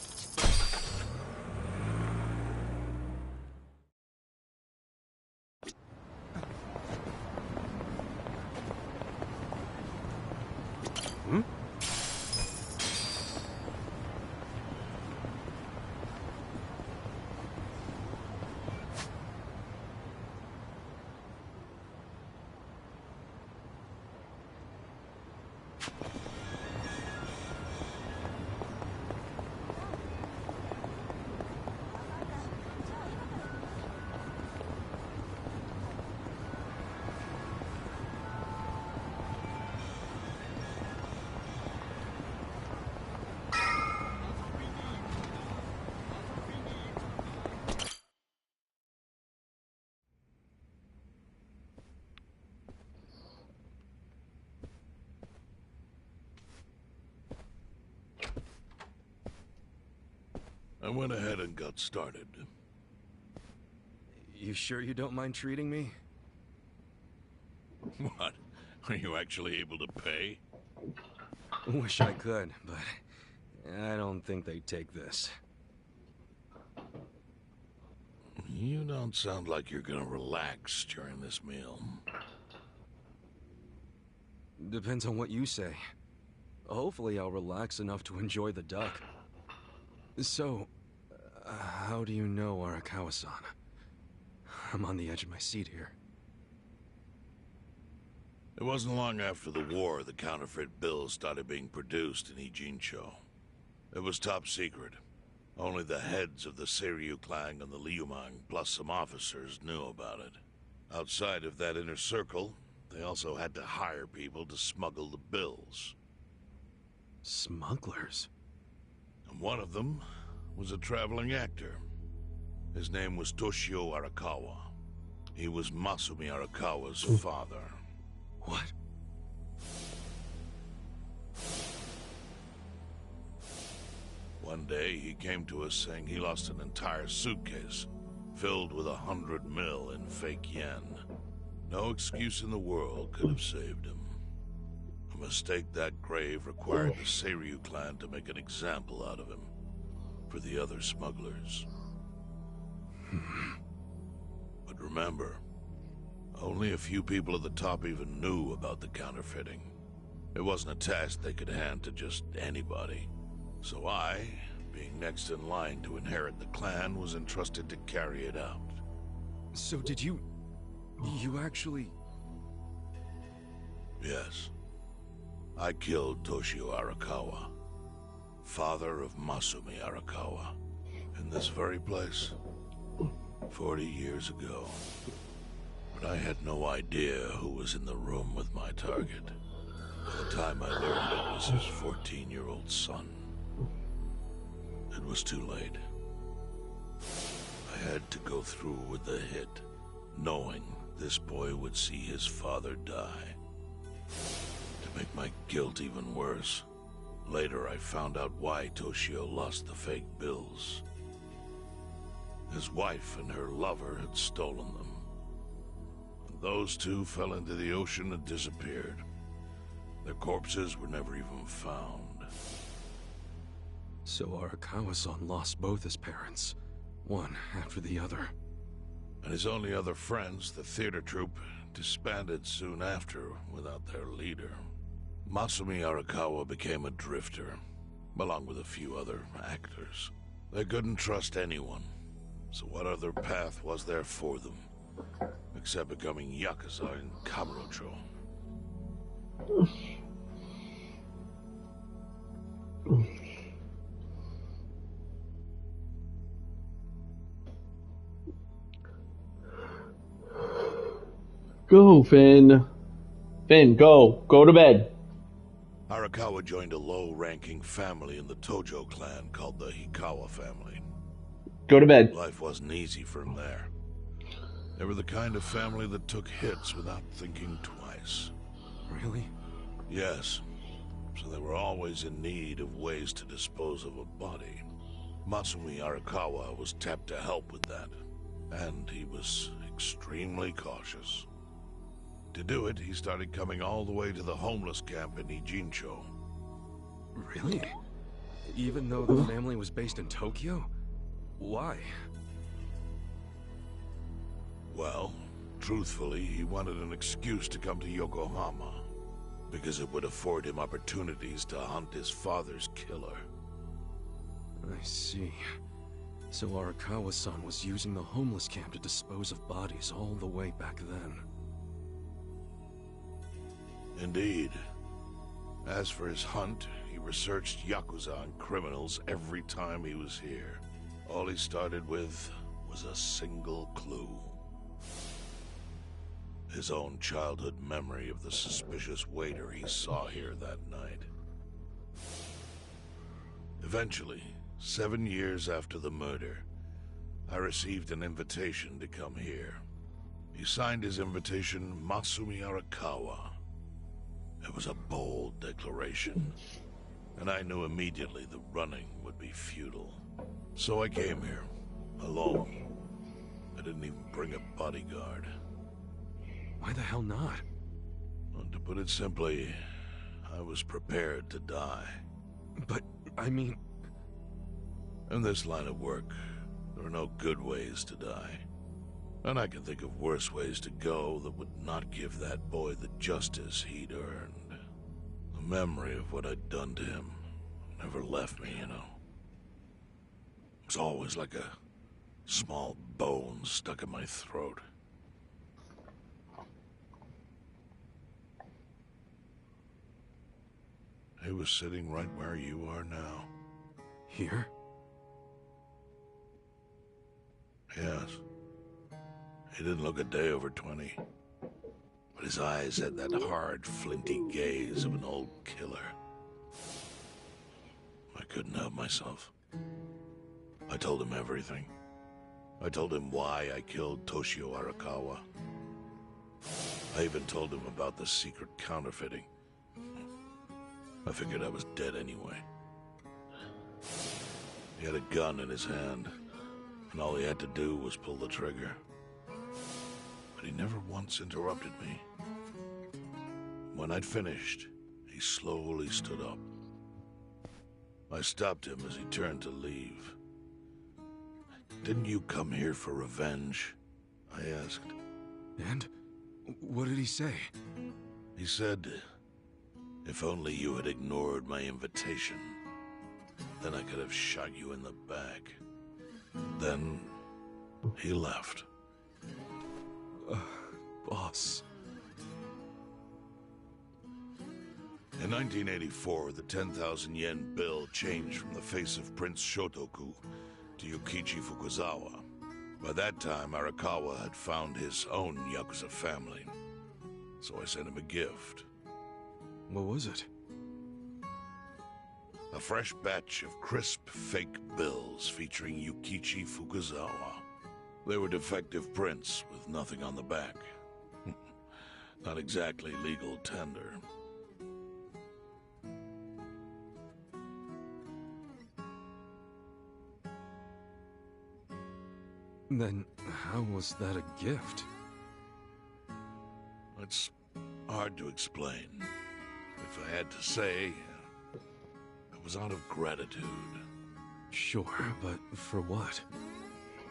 Speaker 4: I went ahead and got started.
Speaker 5: You sure you don't mind treating me?
Speaker 4: What? Are you actually able to pay?
Speaker 5: Wish I could, but I don't think they'd take this.
Speaker 4: You don't sound like you're gonna relax during this meal.
Speaker 5: Depends on what you say. Hopefully I'll relax enough to enjoy the duck. So, how do you know Arakawa-san? I'm on the edge of my seat here.
Speaker 4: It wasn't long after the war the counterfeit bills started being produced in Ijincho. It was top secret. Only the heads of the Seiryu clan and the Liumang, plus some officers, knew about it. Outside of that inner circle, they also had to hire people to smuggle the bills.
Speaker 5: Smugglers?
Speaker 4: And one of them was a traveling actor. His name was Toshio Arakawa. He was Masumi Arakawa's father.
Speaker 5: What?
Speaker 4: One day, he came to us saying he lost an entire suitcase filled with 100 mil in fake yen. No excuse in the world could have saved him. A mistake that grave required the Seiryu clan to make an example out of him for the other smugglers. But remember, only a few people at the top even knew about the counterfeiting. It wasn't a task they could hand to just anybody. So I, being next in line to inherit the clan, was entrusted to carry it out.
Speaker 5: So did you actually...
Speaker 4: Yes. I killed Toshio Arakawa, father of Masumi Arakawa, in this very place, 40 years ago. But I had no idea who was in the room with my target. By the time I learned it was his 14-year-old son. It was too late. I had to go through with the hit, knowing this boy would see his father die. To make my guilt even worse, later I found out why Toshio lost the fake bills. His wife and her lover had stolen them. And those two fell into the ocean and disappeared. Their corpses were never even found.
Speaker 5: So Arakawa-san lost both his parents, one after the other.
Speaker 4: And his only other friends, the theater troupe, disbanded soon after without their leader. Masumi Arakawa became a drifter, along with a few other actors. They couldn't trust anyone, so what other path was there for them, except becoming Yakuza in Kamurocho?
Speaker 1: Go, Finn. Finn, go. Go to bed.
Speaker 4: Arakawa joined a low-ranking family in the Tojo clan called the Hikawa family.
Speaker 1: Go to bed.
Speaker 4: Life wasn't easy for him there. They were the kind of family that took hits without thinking twice.
Speaker 5: Really?
Speaker 4: Yes. So they were always in need of ways to dispose of a body. Masumi Arakawa was tapped to help with that, and he was extremely cautious. To do it, he started coming all the way to the homeless camp in Ijincho.
Speaker 5: Really? Even though the family was based in Tokyo? Why?
Speaker 4: Well, truthfully, he wanted an excuse to come to Yokohama, because it would afford him opportunities to hunt his father's killer.
Speaker 5: I see. So Arakawa-san was using the homeless camp to dispose of bodies all the way back then.
Speaker 4: Indeed. As for his hunt, he researched Yakuza and criminals every time he was here. All he started with was a single clue. His own childhood memory of the suspicious waiter he saw here that night. Eventually, 7 years after the murder, I received an invitation to come here. He signed his invitation Masumi Arakawa. It was a bold declaration, and I knew immediately the running would be futile. So I came here, alone. I didn't even bring a bodyguard.
Speaker 5: Why the hell not?
Speaker 4: Well, to put it simply, I was prepared to die.
Speaker 5: But, I mean...
Speaker 4: In this line of work, there are no good ways to die. And I can think of worse ways to go that would not give that boy the justice he'd earned. The memory of what I'd done to him never left me, you know. It was always like a small bone stuck in my throat. He was sitting right where you are now.
Speaker 5: Here?
Speaker 4: Yes. He didn't look a day over 20. But his eyes had that hard, flinty gaze of an old killer. I couldn't help myself. I told him everything. I told him why I killed Toshio Arakawa. I even told him about the secret counterfeiting. I figured I was dead anyway. He had a gun in his hand, and all he had to do was pull the trigger. But he never once interrupted me. When I'd finished, he slowly stood up. I stopped him as he turned to leave. "Didn't you come here for revenge?" I asked.
Speaker 5: And? What did he say?
Speaker 4: He said, "If only you had ignored my invitation, then I could have shot you in the back." Then he left.
Speaker 5: Boss.
Speaker 4: In 1984, the 10,000 yen bill changed from the face of Prince Shotoku to Yukichi Fukuzawa. By that time, Arakawa had found his own Yakuza family, so I sent him a gift.
Speaker 5: What was it?
Speaker 4: A fresh batch of crisp, fake bills featuring Yukichi Fukuzawa. They were defective prints with nothing on the back. Not exactly legal tender.
Speaker 5: Then, how was that a gift?
Speaker 4: It's hard to explain. If I had to say, it was out of gratitude.
Speaker 5: Sure, but for what?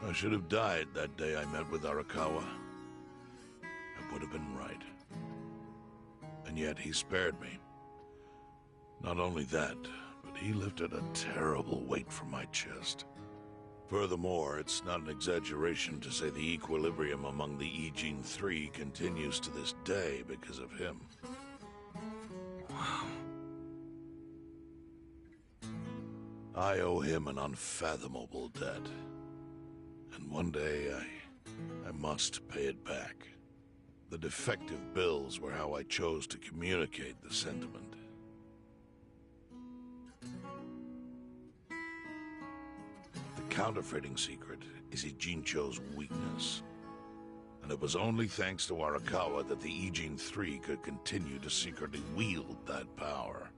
Speaker 4: I should have died that day I met with Arakawa. It would have been right. And yet he spared me. Not only that, but he lifted a terrible weight from my chest. Furthermore, it's not an exaggeration to say the equilibrium among the Ijin Three continues to this day because of him.
Speaker 5: Wow.
Speaker 4: I owe him an unfathomable debt. And one day, I must pay it back. The defective bills were how I chose to communicate the sentiment. The counterfeiting secret is Ijincho's weakness. And it was only thanks to Arakawa that the Ijin Three could continue to secretly wield that power.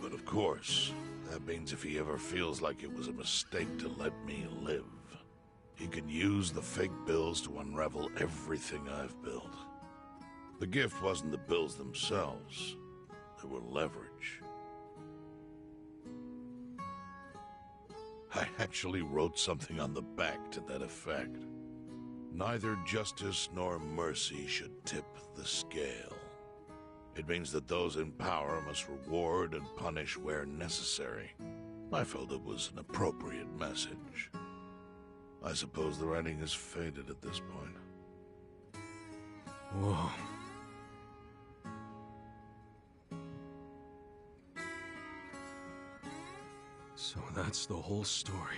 Speaker 4: But of course, that means if he ever feels like it was a mistake to let me live, he can use the fake bills to unravel everything I've built. The gift wasn't the bills themselves. They were leverage. actually wrote something on the back to that effect. Neither justice nor mercy should tip the scale. It means that those in power must reward and punish where necessary. I felt it was an appropriate message. I suppose the writing has faded at this point.
Speaker 5: Whoa. So that's the whole story.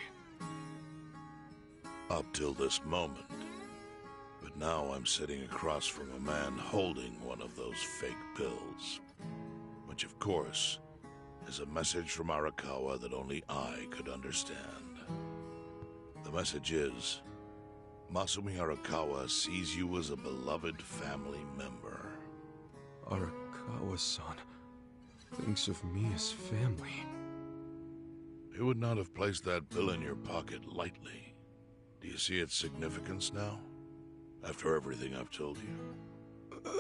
Speaker 4: Up till this moment. But now I'm sitting across from a man holding one of those fake pills. Which, of course, is a message from Arakawa that only I could understand. The message is, Masumi Arakawa sees you as a beloved family member.
Speaker 5: Arakawa-san thinks of me as family.
Speaker 4: He would not have placed that pill in your pocket lightly. Do you see its significance now? After everything I've told you?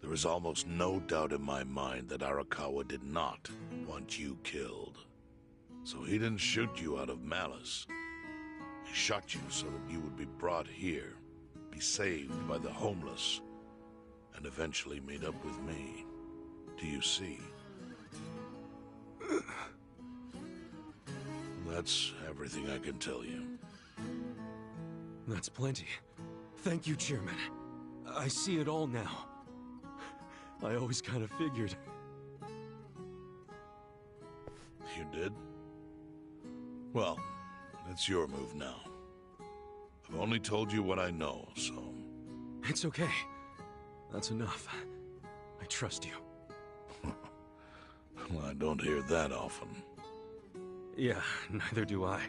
Speaker 4: There is almost no doubt in my mind that Arakawa did not want you killed. So he didn't shoot you out of malice. He shot you so that you would be brought here, be saved by the homeless, and eventually meet up with me. Do you see? That's everything I can tell you.
Speaker 5: That's plenty. Thank you, Chairman. I see it all now. I always kind of figured.
Speaker 4: You did? Well, it's your move now. I've only told you what I know, so...
Speaker 5: It's okay. That's enough. I trust you.
Speaker 4: Well, I don't hear that often.
Speaker 5: Yeah, neither do I.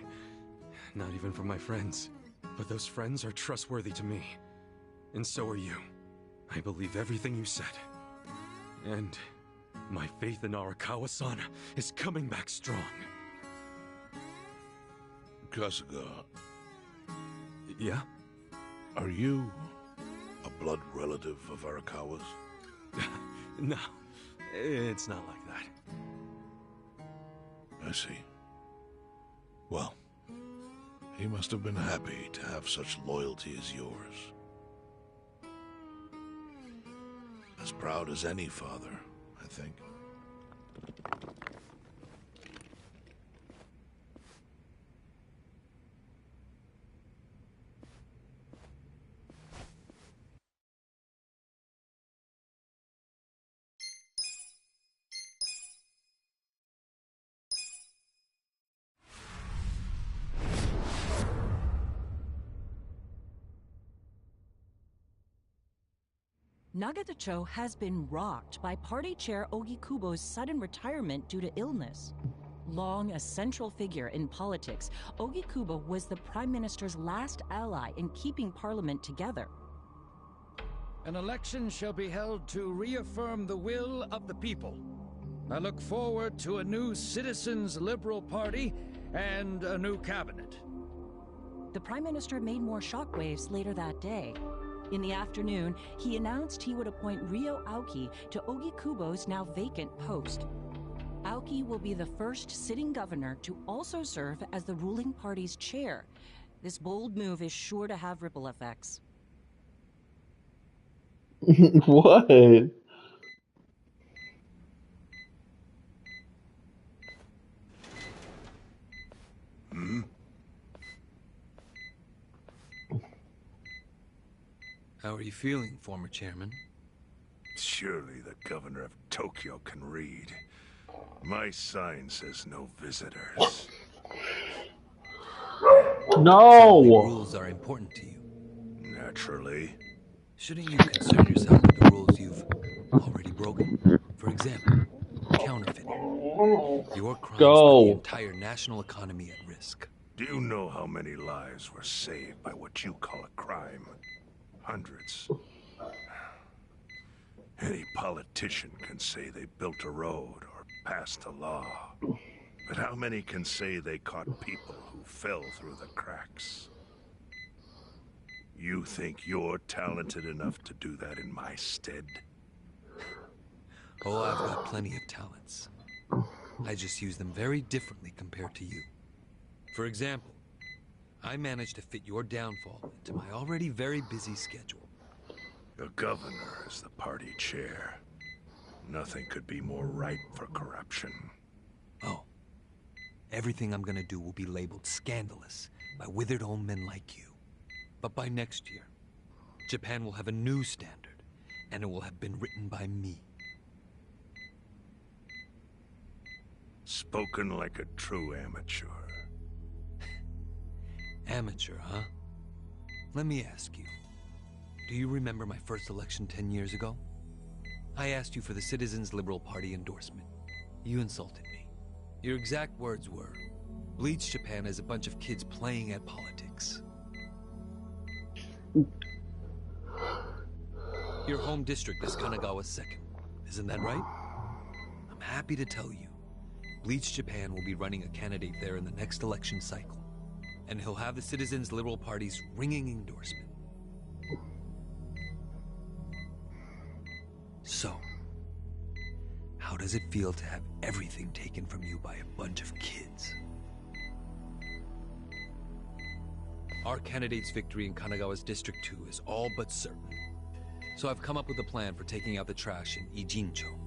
Speaker 5: Not even from my friends. But those friends are trustworthy to me. And so are you. I believe everything you said. And my faith in Arakawa-san is coming back strong.
Speaker 4: Kasuga.
Speaker 5: Yeah?
Speaker 4: Are you a blood relative of Arakawa's?
Speaker 5: No, it's not like that.
Speaker 4: I see. Well, he must have been happy to have such loyalty as yours. As proud as any father, I think.
Speaker 10: Nagatacho has been rocked by Party Chair Ogikubo's sudden retirement due to illness. Long a central figure in politics, Ogikubo was the Prime Minister's last ally in keeping Parliament together.
Speaker 2: An election shall be held to reaffirm the will of the people. I look forward to a new Citizens' Liberal Party and a new cabinet.
Speaker 10: The Prime Minister made more shockwaves later that day. In the afternoon, he announced he would appoint Ryo Aoki to Ogikubo's now vacant post. Aoki will be the first sitting governor to also serve as the ruling party's chair. This bold move is sure to have ripple effects.
Speaker 1: What?
Speaker 6: How are you feeling, former chairman?
Speaker 9: Surely the governor of Tokyo can read. My sign says no visitors.
Speaker 6: Assembly
Speaker 1: No!
Speaker 6: rules are important to you.
Speaker 9: Naturally.
Speaker 6: Shouldn't you concern yourself with the rules you've already broken? For example, counterfeiting. Your crimes
Speaker 1: Go.
Speaker 6: put the entire national economy at risk.
Speaker 9: Do you know how many lives were saved by what you call a crime? Hundreds. Any politician can say they built a road or passed a law. But how many can say they caught people who fell through the cracks? You think you're talented enough to do that in my stead?
Speaker 6: Oh, I've got plenty of talents. I just use them very differently compared to you. For example, I managed to fit your downfall into my already very busy schedule.
Speaker 9: The governor is the party chair. Nothing could be more ripe for corruption.
Speaker 6: Oh. Everything I'm gonna do will be labeled scandalous by withered old men like you. But by next year, Japan will have a new standard, and it will have been written by me.
Speaker 9: Spoken like a true amateur.
Speaker 6: Amateur, huh? Let me ask you. Do you remember my first election 10 years ago? I asked you for the Citizens Liberal Party endorsement. You insulted me. Your exact words were, Bleach Japan is a bunch of kids playing at politics. Your home district is Kanagawa's second. Isn't that right? I'm happy to tell you, Bleach Japan will be running a candidate there in the next election cycle. And he'll have the Citizens Liberal Party's ringing endorsement. So, how does it feel to have everything taken from you by a bunch of kids? Our candidate's victory in Kanagawa's District 2 is all but certain. So I've come up with a plan for taking out the trash in Ijincho.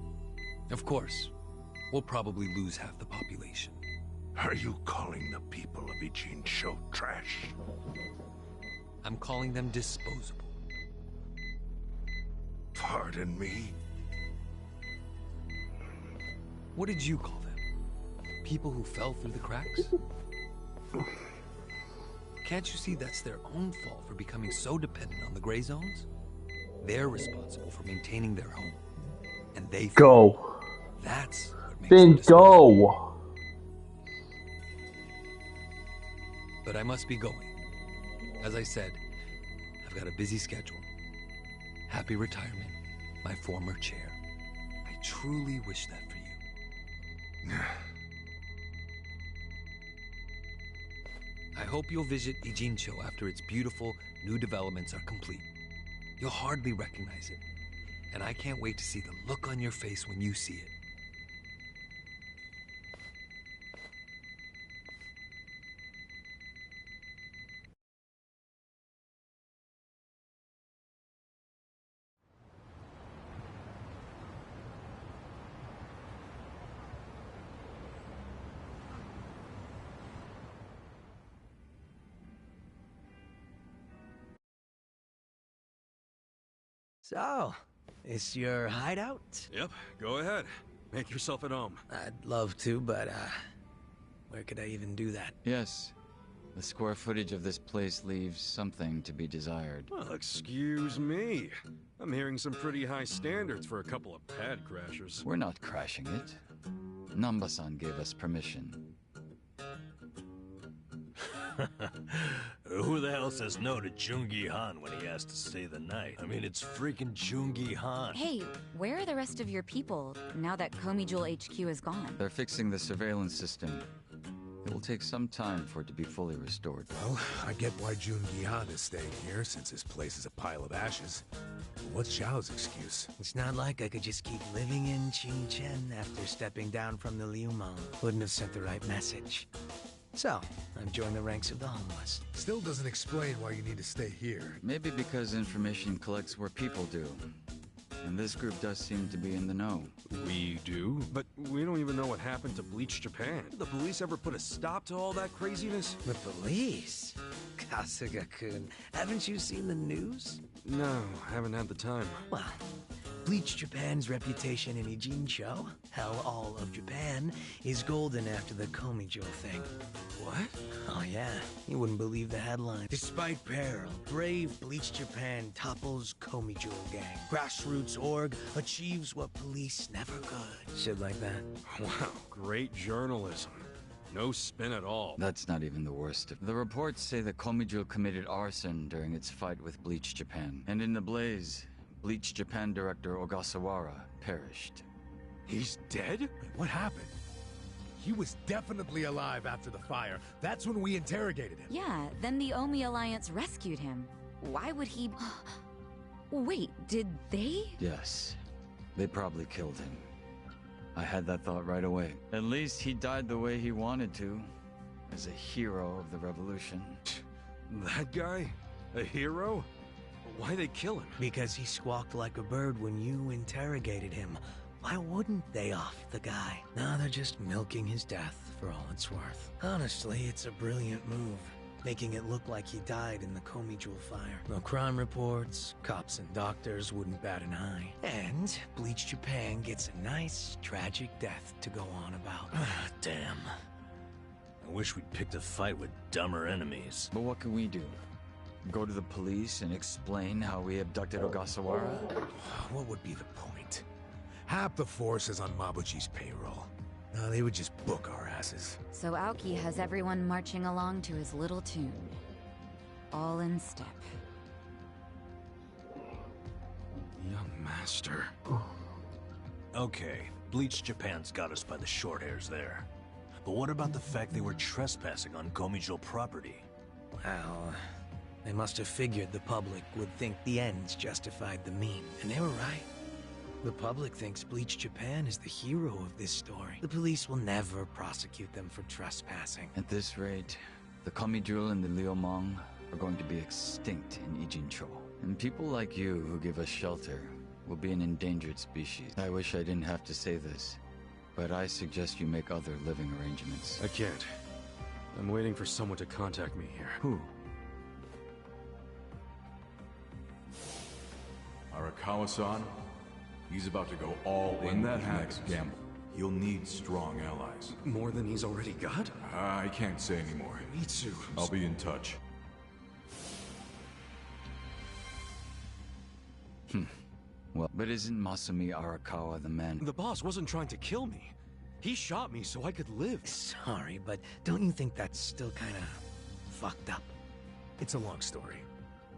Speaker 6: Of course, we'll probably lose half the population.
Speaker 9: Are you calling the people of Ijincho trash?
Speaker 6: I'm calling them disposable.
Speaker 9: Pardon me?
Speaker 6: What did you call them? People who fell through the cracks? Can't you see that's their own fault for becoming so dependent on the gray zones? They're responsible for maintaining their home. And they
Speaker 1: Go.
Speaker 6: That's what makes
Speaker 1: Then
Speaker 6: them disposable.
Speaker 1: go.
Speaker 6: But I must be going. As I said, I've got a busy schedule. Happy retirement, my former chair. I truly wish that for you. I hope you'll visit Ijincho after its beautiful new developments are complete. You'll hardly recognize it, and I can't wait to see the look on your face when you see it.
Speaker 11: So, is your hideout?
Speaker 5: Yep, go ahead. Make yourself at home.
Speaker 11: I'd love to, but, where could I even do that?
Speaker 8: Yes. The square footage of this place leaves something to be desired.
Speaker 5: Well, excuse me. I'm hearing some pretty high standards for a couple of pad crashers.
Speaker 8: We're not crashing it. Namba-san gave us permission.
Speaker 7: Who the hell says no to Jungi Han when he has to stay the night? I mean, it's freaking Jungi Han.
Speaker 3: Hey, where are the rest of your people now that Komijul HQ is gone?
Speaker 8: They're fixing the surveillance system. It will take some time for it to be fully restored.
Speaker 12: Well, I get why Jun Gihan is staying here, since his place is a pile of ashes. But what's Xiao's excuse?
Speaker 11: It's not like I could just keep living in Qingchen after stepping down from the Liumang. Wouldn't have sent the right message. So, I've joined the ranks of the homeless.
Speaker 12: Still doesn't explain why you need to stay here.
Speaker 8: Maybe because information collects where people do. And this group does seem to be in the know.
Speaker 5: We do? But we don't even know what happened to Bleach Japan. Did the police ever put a stop to all that craziness?
Speaker 11: The police? Kasuga-kun, haven't you seen the news?
Speaker 5: No, haven't had the time.
Speaker 11: Well, Bleach Japan's reputation in Ijincho, hell, all of Japan, is golden after the Komijul thing.
Speaker 5: What?
Speaker 11: Oh yeah, you wouldn't believe the headline. Despite peril, brave Bleach Japan topples Komijul gang. Grassroots org achieves what police never could. Shit like that.
Speaker 5: Wow, great journalism. No spin at all.
Speaker 8: That's not even the worst. The reports say that Komijul committed arson during its fight with Bleach Japan. And in the blaze, Bleach Japan director Ogasawara perished.
Speaker 12: He's dead? Wait, what happened? He was definitely alive after the fire. That's when we interrogated him.
Speaker 3: Yeah, then the Omi Alliance rescued him. Why would he... Wait, did they?
Speaker 8: Yes. They probably killed him. I had that thought right away. At least he died the way he wanted to. as a hero of the revolution.
Speaker 5: That guy? A hero? Why they kill him?
Speaker 11: Because he squawked like a bird when you interrogated him. Why wouldn't they off the guy? No, they're just milking his death for all it's worth. Honestly, it's a brilliant move, making it look like he died in the Komi Jewel fire. No crime reports, cops and doctors wouldn't bat an eye. And Bleach Japan gets a nice, tragic death to go on about.
Speaker 7: Damn. I wish we'd picked a fight with dumber enemies.
Speaker 8: But what can we do? Go to the police and explain how we abducted Ogasawara?
Speaker 12: What would be the point? Half the force is on Mabuchi's payroll. They would just book our asses.
Speaker 3: So Aoki has everyone marching along to his little tune. All in step.
Speaker 5: Young master.
Speaker 7: Okay, Bleach Japan's got us by the short hairs there. But what about the fact they were trespassing on Komijo property?
Speaker 11: Well, they must have figured the public would think the ends justified the mean, and they were right. The public thinks Bleach Japan is the hero of this story. The police will never prosecute them for trespassing.
Speaker 8: At this rate, the Komi and the Liumang are going to be extinct in Ijincho. And people like you who give us shelter will be an endangered species. I wish I didn't have to say this, but I suggest you make other living arrangements.
Speaker 5: I can't. I'm waiting for someone to contact me here.
Speaker 8: Who?
Speaker 13: Arakawa-san? He's about to go all in. When that happens, gamble. You'll need strong allies.
Speaker 5: More than he's already got?
Speaker 13: I can't say anymore.
Speaker 5: Mitsu.
Speaker 13: I'll be in touch.
Speaker 8: Well, but isn't Masumi Arakawa the man?
Speaker 5: The boss wasn't trying to kill me. He shot me so I could live.
Speaker 11: Sorry, but don't you think that's still kinda fucked up?
Speaker 12: It's a long story.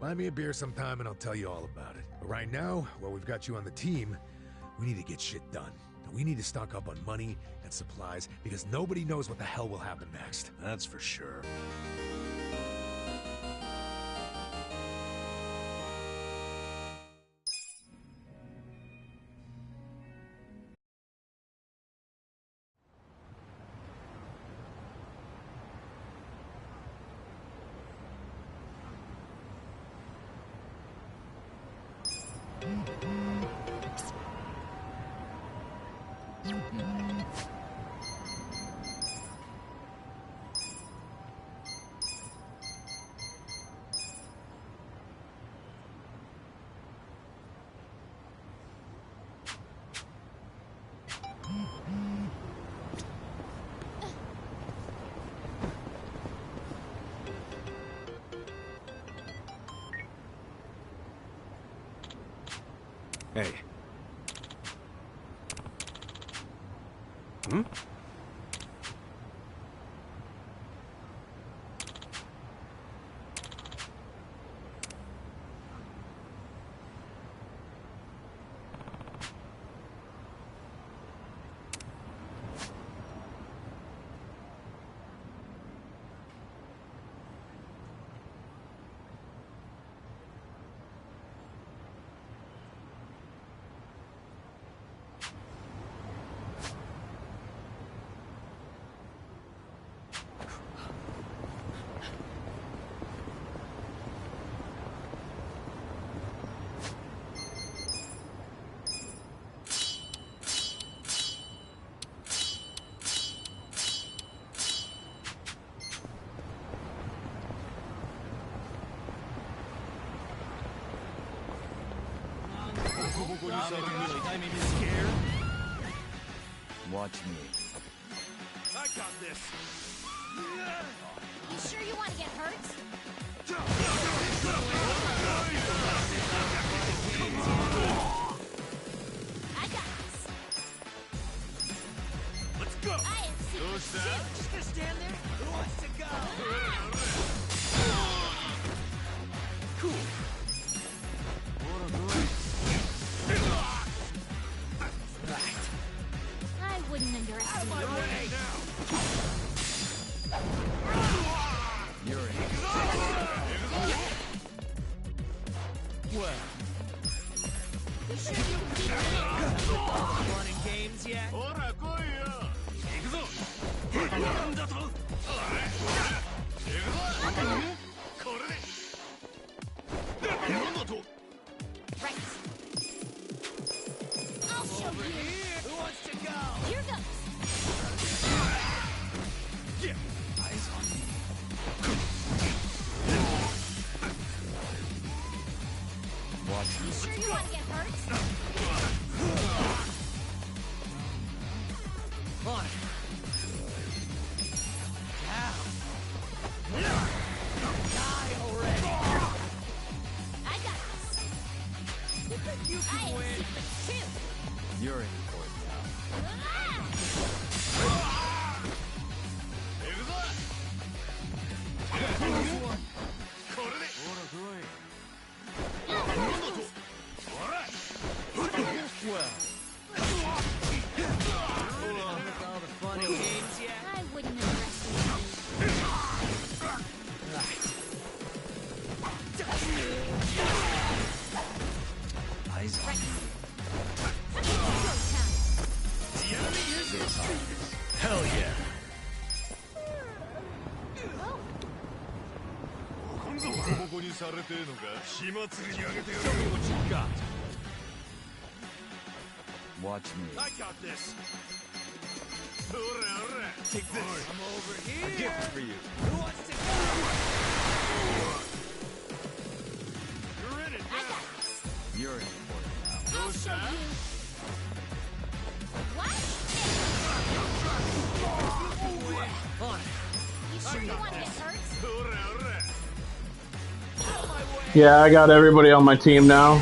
Speaker 12: Buy me a beer sometime and I'll tell you all about it. But right now, while we've got you on the team, we need to get shit done. And we need to stock up on money and supplies because nobody knows what the hell will happen next.
Speaker 7: That's for sure.
Speaker 5: Hey. Hmm?
Speaker 8: Watch me.
Speaker 9: I got this.
Speaker 3: You sure you want to get hurt? I got this.
Speaker 9: Let's go.
Speaker 3: I am super
Speaker 11: Just gonna stand there? Who wants to go?
Speaker 5: Cool.
Speaker 3: I wouldn't underestimate you.
Speaker 8: You're in.
Speaker 11: Well,
Speaker 3: You sure you can keep
Speaker 11: fun and games yet?
Speaker 9: ほら来いよ。行くぞ。
Speaker 11: fun. Down. Die already.
Speaker 3: I got this.
Speaker 11: You can win.
Speaker 8: You're in for it now.
Speaker 11: With all the fun and games yet?
Speaker 3: I wouldn't
Speaker 8: Eyes on me.
Speaker 7: Hell yeah.
Speaker 8: Watch me.
Speaker 9: I got this.
Speaker 11: Take this. I'm over here.
Speaker 8: Gift for you.
Speaker 11: Who wants to go?
Speaker 9: You're in it now.
Speaker 8: You're in for it now.
Speaker 3: I'll show you. What?
Speaker 11: Fun.
Speaker 3: You sure you want to get hurt?
Speaker 1: Yeah, I got everybody on my team now.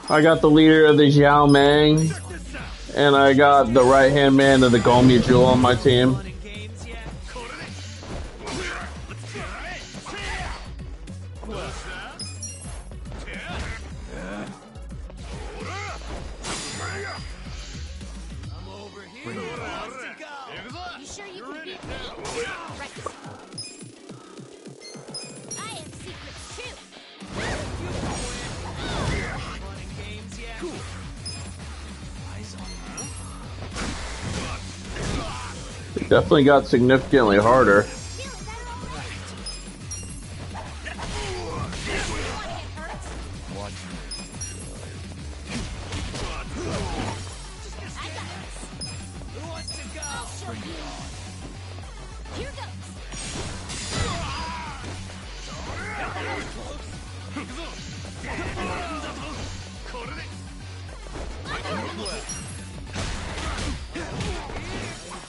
Speaker 1: I got the leader of the Xiao Meng, and I got the right-hand man of the Gomi Jewel on my team.
Speaker 11: Fun and games yet? I'm over here. Who wants to go?
Speaker 3: You sure you can beat me? Right. I have secrets too.
Speaker 11: Fun and games yet?
Speaker 8: Eyes on me.
Speaker 1: It definitely got significantly harder.
Speaker 3: Feeling better already.
Speaker 8: Watch me.
Speaker 3: I got this.
Speaker 11: Who wants to go?
Speaker 3: I'll show you. Here goes.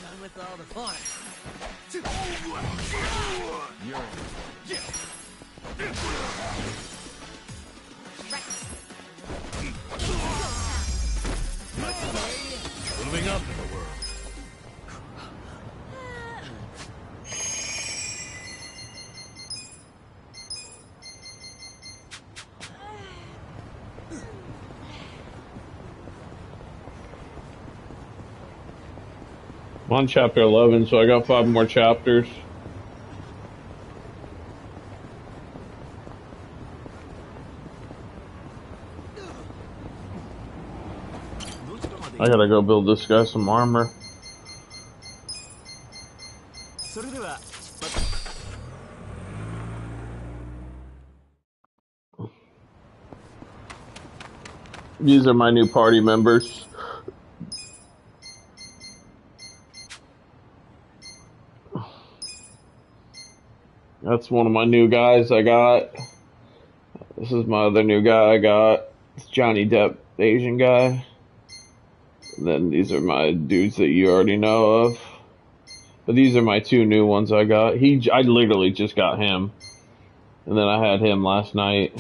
Speaker 11: Done with all the fun.
Speaker 8: You're in.
Speaker 7: Moving up in the world.
Speaker 1: I'm on chapter 11, so I got 5 more chapters. I gotta go build this guy some armor. These are my new party members. That's one of my new guys I got. This is my other new guy I got. It's Johnny Depp, the Asian guy. And then these are my dudes that you already know of. But these are my 2 new ones I got. I literally just got him. And then I had him last night.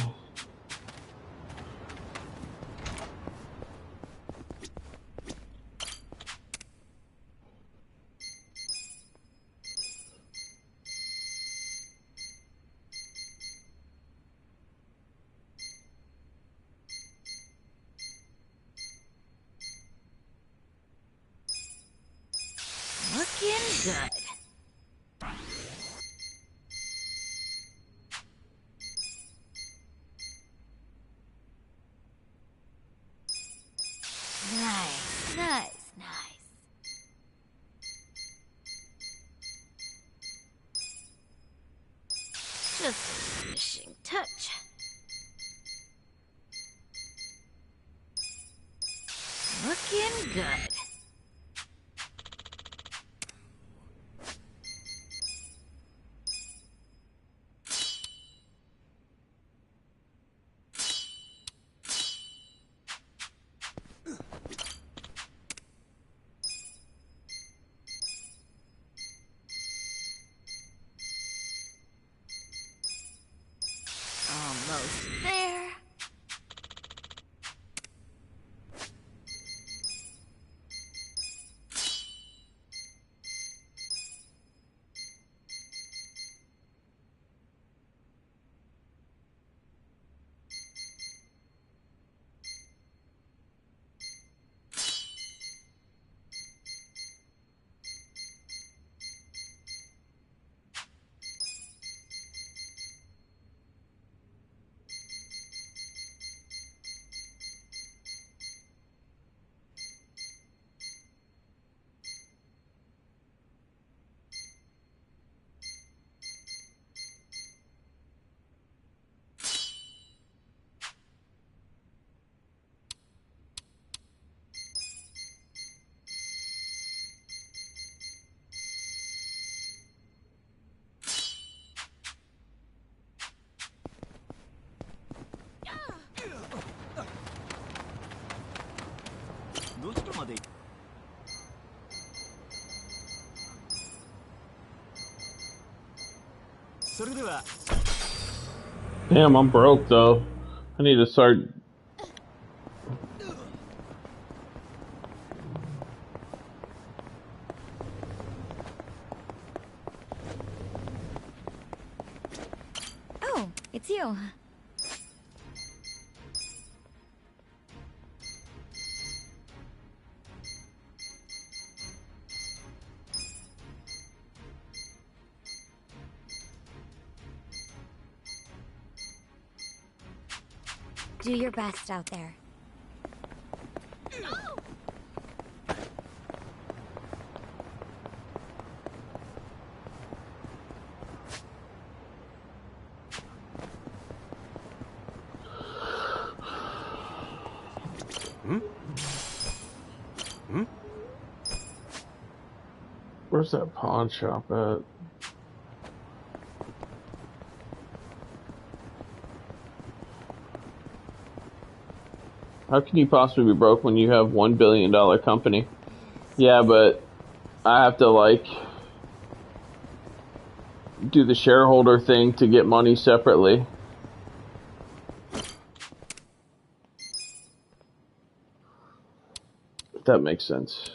Speaker 3: Looking good. Nice, nice, nice. Just a finishing touch. Looking good.
Speaker 1: Damn, I'm broke though. I need to start.
Speaker 3: Oh, it's you. Do your best out there.
Speaker 1: Where's that pawn shop at? How can you possibly be broke when you have $1 billion company? Yeah, but I have to like do the shareholder thing to get money separately. If that makes sense.